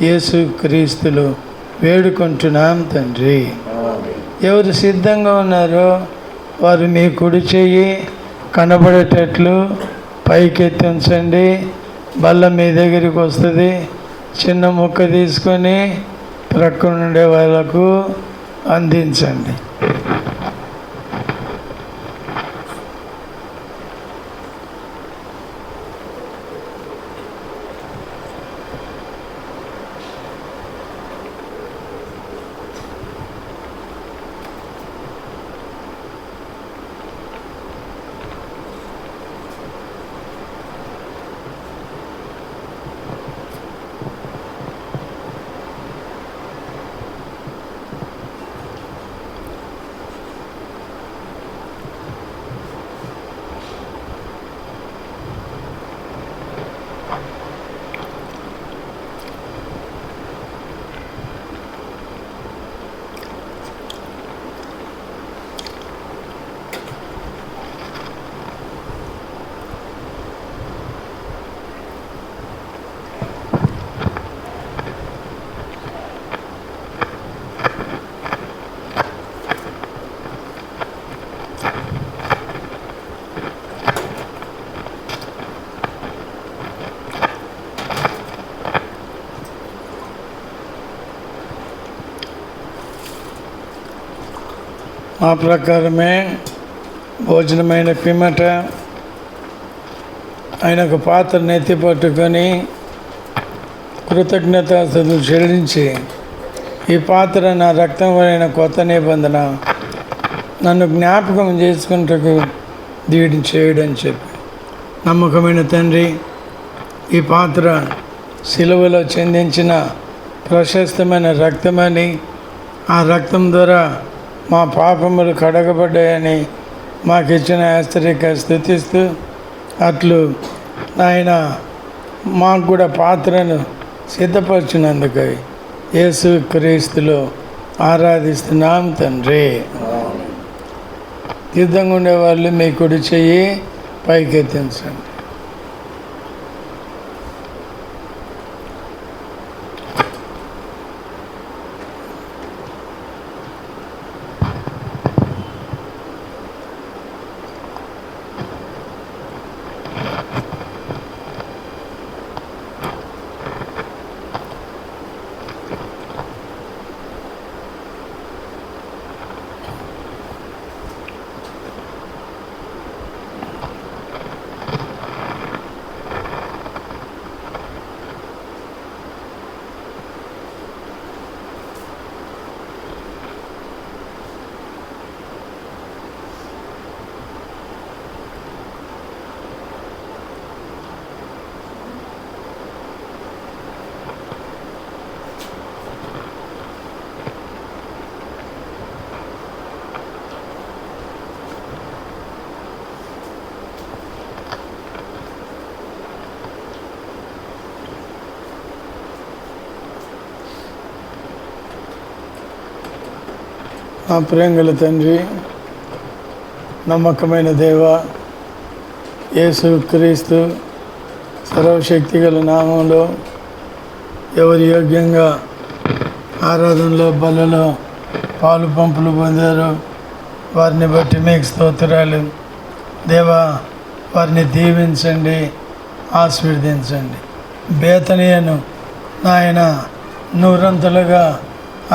యేసు క్రీస్తులో వేడుకుంటున్నాం తండ్రి. ఎవరు సిద్ధంగా ఉన్నారో వారు మీ కుడి చెయ్యి కనబడేటట్లు పైకెత్తించండి. బల్ల మీ దగ్గరికి వస్తుంది. చిన్న ముక్క తీసుకొని ప్రక్కన ఉండే వాళ్ళకు అందించండి. ఆ ప్రకారమే భోజనమైన పిమ్మట ఆయన ఒక పాత్రను ఎత్తి పట్టుకొని కృతజ్ఞతాస్తుతులు చెల్లించి, ఈ పాత్ర నా రక్తం వలన కొత్త నిబంధన, నన్ను జ్ఞాపకం చేసుకుంటకు దీడిని చేయడం చెప్పి. నమ్మకమైన తండ్రి, ఈ పాత్ర సిలువలో చెందించిన ప్రశస్తమైన రక్తమని, ఆ రక్తం ద్వారా మా పాపములు కడగబడ్డాయని మాకు ఇచ్చిన హెచ్చరిక స్థుతిస్తూ, అట్లు ఆయన మాకు కూడా పాత్రను సిద్ధపరిచినందుకై యేసు క్రీస్తులో ఆరాధిస్తున్నాం తండ్రి. సిద్ధంగా ఉండేవాళ్ళు మీ కుడి చెయ్యి పైకెత్తించండి. నా ప్రేంగల తండ్రి, నమ్మకమైన దేవ, యేసు క్రీస్తు సర్వశక్తి గల నామంలో ఎవరు యోగ్యంగా ఆరాధనలో బలలో పాలు పంపులు పొందారో వారిని బట్టి మీకు స్తోత్రాలు. దేవా, వారిని దీవించండి, ఆశీర్వదించండి. బేతనీయను నాయన నూరంతలుగా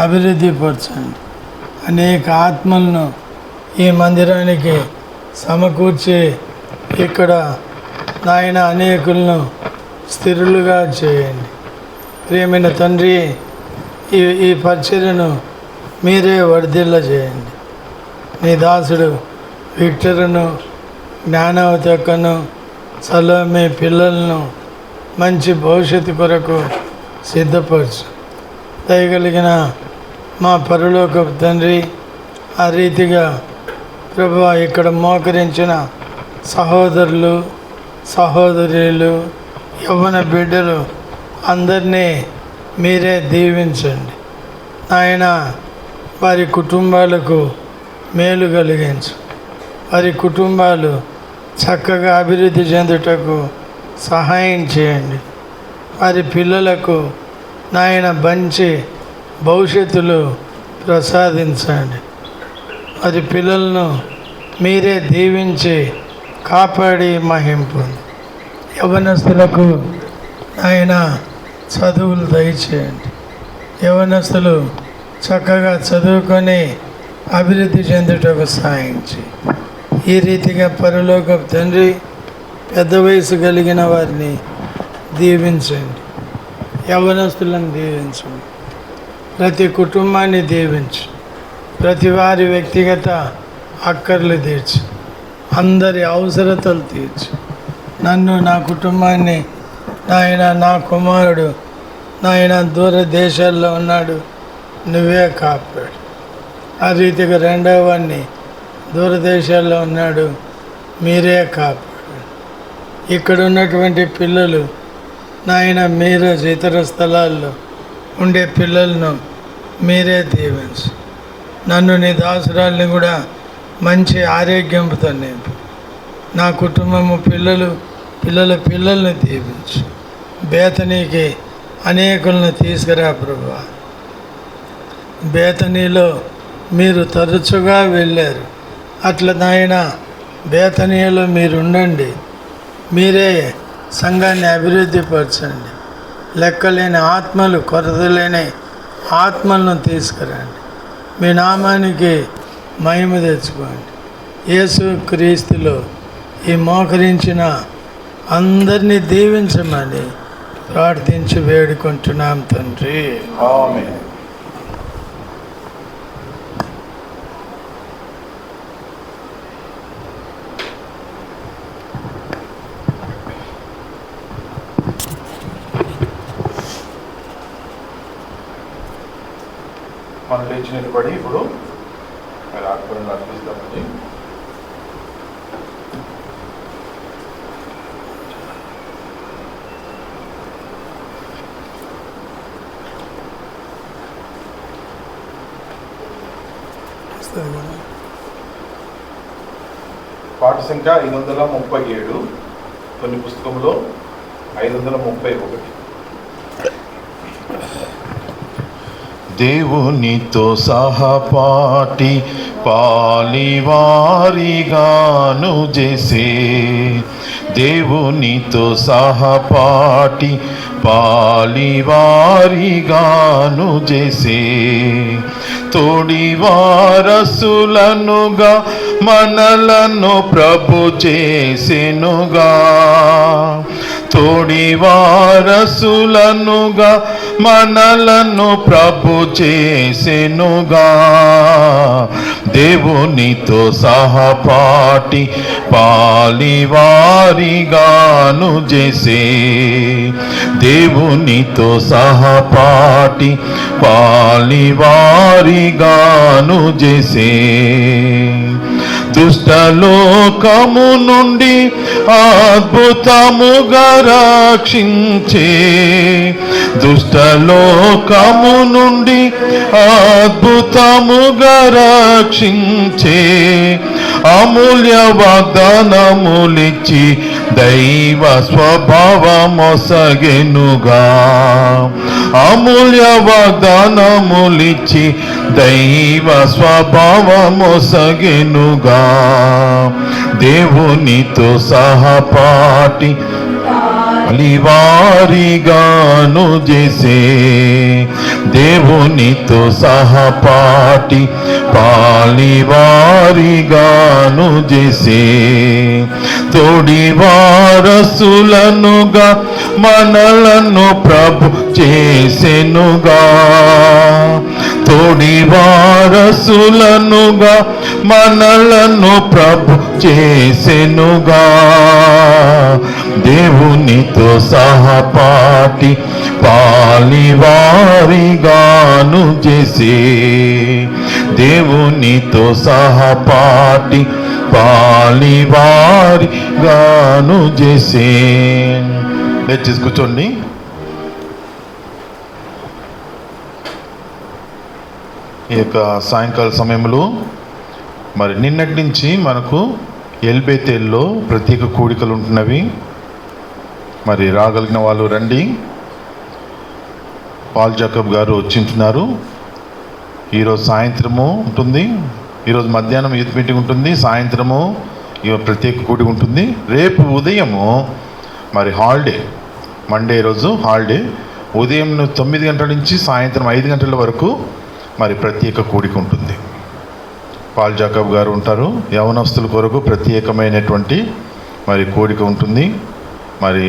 అభివృద్ధి పరచండి. అనేక ఆత్మలను ఈ మందిరానికి సమకూర్చి ఇక్కడ నాయన అనేకులను స్థిరులుగా చేయండి. ప్రియమైన తండ్రి, ఈ పరిచర్యను మీరే వర్ధిల్ల చేయండి. నీ దాసుడు విక్టర్ను, జ్ఞానవతకను, సలోమి పిల్లలను మంచి భవిష్యత్తు కొరకు సిద్ధపరచు. దయగలిగిన మా పరలోకపు తండ్రి, ఆ రీతిగా ప్రభువా ఇక్కడ మోకరించిన సహోదరులు, సహోదరులు, యవ్వన బిడ్డలు అందరినీ మీరే దీవించండి. ఆయన వారి కుటుంబాలకు మేలు కలిగించు. వారి కుటుంబాలు చక్కగా అభివృద్ధి చెందుటకు సహాయం చేయండి. వారి పిల్లలకు నాయన మంచి భవిష్యత్తులు ప్రసాదించండి. వారి పిల్లలను మీరే దీవించి కాపాడి మహింపు. యవనస్తులకు ఆయన చదువులు దయచేయండి. యవనస్తులు చక్కగా చదువుకొని అభివృద్ధి చెందుటకు సాయించి, ఈ రీతిగా పరలోకపు తండ్రి పెద్ద వయసు కలిగిన వారిని దీవించండి. యవనస్తులను దీవించండి. ప్రతి కుటుంబాన్ని దీవించు. ప్రతి వారి వ్యక్తిగత అక్కర్లు తీర్చు. అందరి అవసరతలు తీర్చు. నన్ను, నా కుటుంబాన్ని నాయన, నా కుమారుడు నాయన దూర దేశాల్లో ఉన్నాడు, నువ్వే కాపాడు. ఆ రీతిగా రెండవ వాడిని దూరదేశాల్లో ఉన్నాడు, మీరే కాపాడు. ఇక్కడ ఉన్నటువంటి పిల్లలు నాయన మీరు ఇతర స్థలాల్లో ఉండే పిల్లలను మీరే దీవించు. నన్ను నీ దాసురాల్ని కూడా మంచి ఆరోగ్యంతో నింపు. నా కుటుంబము పిల్లల్ని దీవించు. బేతనీకి అనేకులను తీసుకురా ప్రభువా. బేతనీలో మీరు తరచుగా వెళ్ళారు, అట్లా నాయన బేతనీలో మీరు ఉండండి. మీరే సంఘాన్ని అభివృద్ధి పరచండి. లెక్కలేని ఆత్మలు, కొరత లేని ఆత్మలను తీసుకురండి. మీ నామానికి మహిమ తెచ్చుకోండి. యేసు క్రీస్తులో ఈ మోకరించిన అందరినీ దీవించమని ప్రార్థించి వేడుకుంటున్నాం తండ్రి. ఆమేన్. మనం లేచి నిలబడి ఇప్పుడు మరి ఆత్మలను అర్పిస్తామండి. పాట సంఖ్య 537, కొన్ని పుస్తకంలో 531. దేవునితో సహపాటి పాలివారిగాను చేసే, దేవునితో సహపాటి పాలివారిగాను చేసే, తోడి వారసులనుగా మనలను ప్రభు చేసెనుగా, తోడి వారసులనుగా మనలను ప్రభు చేసెనుగా, దేవునితో సహపాటి పాలివారిగాను చేసే, దేవునితో సహపాటి పాలివారిగాను చేసే, దుష్టలోకము నుండి అద్భుతముగా రక్షించే, దుష్టలోకము నుండి అద్భుతముగా రక్షించే, అమూల్య వాగ్దానములిచ్చి దైవ స్వభావమొసగెనుగా, అమూల్య వాగ్దానములిచ్చి దైవ స్వభావమొసగెనుగా, దేవునితో సహపాటి పాలివారిగాను చేసే దేవునితో సహపాటి పాలివారిగాను చేసే తోడి వారసులనుగా మనలను ప్రభు చేసెనుగా తోడి వారసులనుగా మనలను ప్రభు చేసెనుగా దేవునితో సహపాటి పాలివారిగాను చేసే దేవునితో సహపాటి పాలివారిగాను చేసే. దయచేసి కూర్చోండి. ఈ యొక్క సాయంకాల సమయంలో మరి నిన్నటి నుంచి మనకు ఎల్బేతేల్లో ప్రత్యేక కూడికలు ఉంటున్నవి. మరి రాగలిగిన వాళ్ళు రండి. పాల్ జాకబ్ గారు వచ్చింటున్నారు. ఈరోజు సాయంత్రము ఉంటుంది, ఈరోజు మధ్యాహ్నం యూత్ మీటింగ్ ఉంటుంది, సాయంత్రము ప్రత్యేక కూడిక ఉంటుంది. రేపు ఉదయము మరి హాలిడే, మండే రోజు హాలిడే, ఉదయం 9 గంటల నుంచి సాయంత్రం 5 గంటల వరకు మరి ప్రత్యేక కూడిక ఉంటుంది. పాల్ జాకబ్ గారు ఉంటారు. యవనస్తుల కొరకు ప్రత్యేకమైనటువంటి మరి కూడిక ఉంటుంది. మరి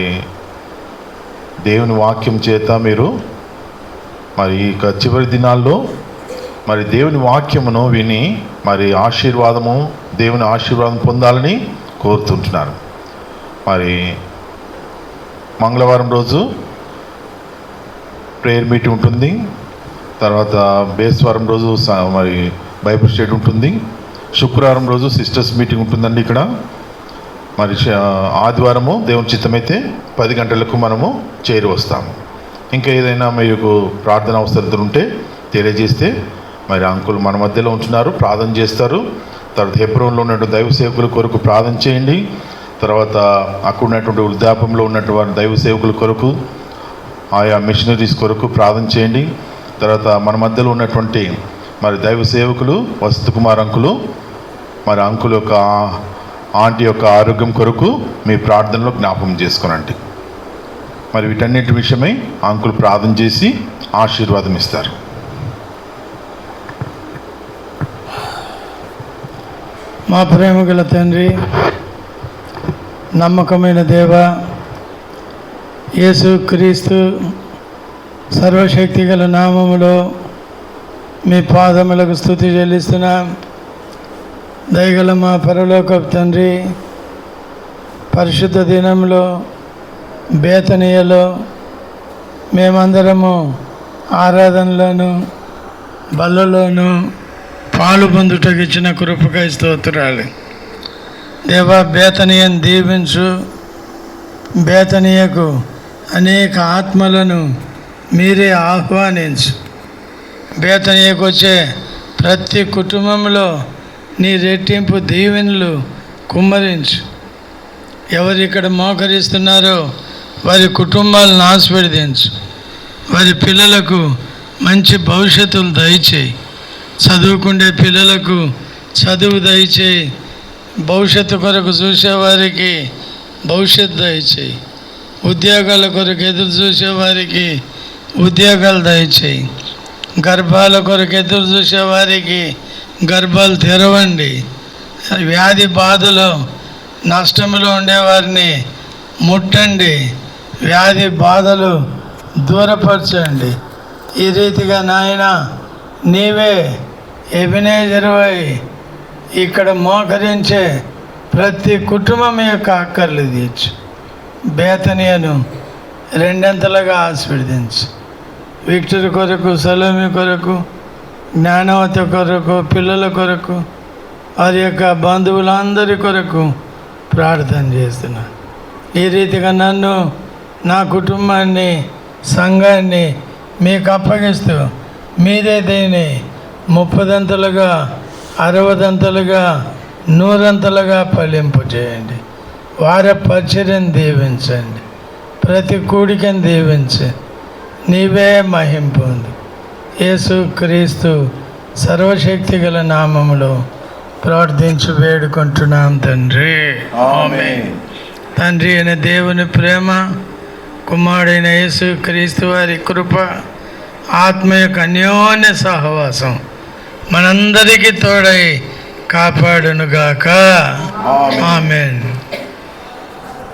దేవుని వాక్యం చేత మీరు మరి ఈ చివరి దినాల్లో మరి దేవుని వాక్యమును విని మరి దేవుని ఆశీర్వాదం పొందాలని కోరుతుంటున్నారు. మరి మంగళవారం రోజు ప్రేయర్ మీటింగ్ ఉంటుంది. తర్వాత బేస్వారం రోజు మరి బైబిల్ స్టడీ ఉంటుంది. శుక్రవారం రోజు సిస్టర్స్ మీటింగ్ ఉంటుందండి ఇక్కడ. మరి ఆదివారము దేవుని చిత్తమైతే 10 గంటలకు మనము చేరి వస్తాము. ఇంకా ఏదైనా మీకు ప్రార్థన అవసరతలు ఉంటే తెలియజేస్తే మరి అంకుల్ మన మధ్యలో ఉంటున్నారు, ప్రార్థన చేస్తారు. తర్వాత హెబ్రోన్లో ఉన్నటువంటి దైవ సేవకుల కొరకు ప్రార్థన చేయండి. తర్వాత అక్కడ ఉన్నటువంటి వృద్ధాపంలో ఉన్నటువంటి దైవ సేవకుల కొరకు, ఆయా మిషనరీస్ కొరకు ప్రార్థన చేయండి. తర్వాత మన మధ్యలో ఉన్నటువంటి మరి దైవ సేవకులు వసంతకుమార్ అంకులు, మరి అంకుల్ యొక్క ఆంటీ యొక్క ఆరోగ్యం కొరకు మీ ప్రార్థనలో జ్ఞాపకం చేసుకోనండి. మరి వీటన్నిటి విషయమై అంకుల్ ప్రార్థన చేసి ఆశీర్వాదం ఇస్తారు. మా ప్రేమ గల తండ్రి, నమ్మకమైన దేవ, యేసు క్రీస్తు సర్వశక్తి గల నామములో మీ పాదములకు స్తుతి చెల్లిస్తున్నాం. దయగల మా పరలోకపు తండ్రి, పరిశుద్ధ దినంలో బేతనీయలో మేమందరము ఆరాధనలోను బల్లలోను పాలు పొందుటకు ఇచ్చిన కృపకై స్తోత్రాలు. దేవా, బేతనీయను దీవించు. బేతనీయకు అనేక ఆత్మలను మీరే ఆహ్వానించు. బేతనీయకు వచ్చే ప్రతి కుటుంబంలో నీ రెట్టింపు దీవెనలు కుమ్మరించు. ఎవరు ఇక్కడ మోకరిస్తున్నారో వారి కుటుంబాలను ఆశీర్వదించు. వారి పిల్లలకు మంచి భవిష్యత్తులు దయచేయి. చదువుకుండే పిల్లలకు చదువు దయచేయి. భవిష్యత్తు కొరకు చూసేవారికి భవిష్యత్తు దయచేయి. ఉద్యోగాల కొరకు ఎదురు చూసేవారికి ఉద్యోగాలు దయచేయి. గర్భాల కొరకు ఎదురు చూసేవారికి గర్భాలు తెరవండి. వ్యాధి బాధలో నష్టంలో ఉండేవారిని ముట్టండి. వ్యాధి బాధలు దూరపరచండి. ఈ రీతిగా నాయన నీవే ఎబినేజరువై ఇక్కడ మోకరించే ప్రతి కుటుంబం యొక్క అక్కర్లు తీర్చు. బేతనీయను 2 ఆశీర్వదించు. విక్టర్ కొరకు, సలోమి కొరకు, జ్ఞానవతి కొరకు, పిల్లల కొరకు, వారి యొక్క బంధువులందరి కొరకు ప్రార్థన చేస్తున్నా. ఈ రీతిగా నన్ను, నా కుటుంబాన్ని, సంఘాన్ని మీకు అప్పగిస్తూ మీరే దీన్ని 30 60 100 ఫలింపు చేయండి. వార పరిచర్యను దీవించండి. ప్రతి కూడికను దీవించి నీవే మహిమ పొందు. యేసు క్రీస్తు సర్వశక్తి గల నామములో ప్రార్థించి వేడుకుంటున్నాం తండ్రి, ఆమేన్. తండ్రి అయిన దేవుని ప్రేమ, కుమారుడైన యేసు క్రీస్తు వారి కృప, ఆత్మ యొక్క అన్యోన్య సహవాసం మనందరికీ తోడై కాపాడునుగాక. ఆమేన్.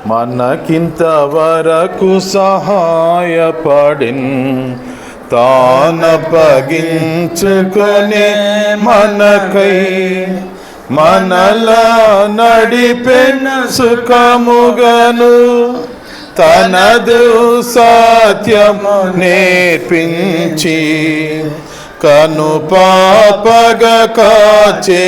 మనకింత వరకు సహాయపడిన్ తానపగించుకొనే మనకై మనలా నడిపెన సుఖముగను తనదు సత్యము నేర్పించి కను పాపగ కాచే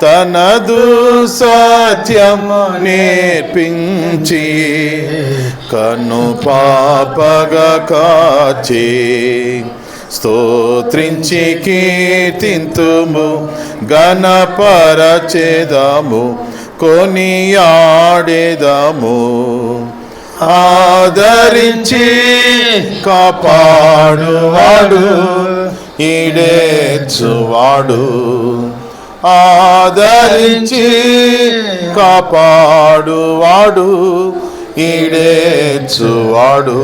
తనదు సత్యము నేర్పించి కను పాపగ కాచే స్తోత్రించి కీర్తింతుము గణపరచెదము కొనియాడెదము ఆదరించి కాపాడువాడు ఈడేర్చువాడు ఆదరించి కాపాడువాడు ఈడేర్చువాడు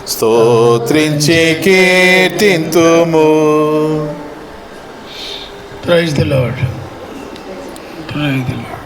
స్తోత్రించి కీర్తింతుము. Praise the Lord. Praise the lord.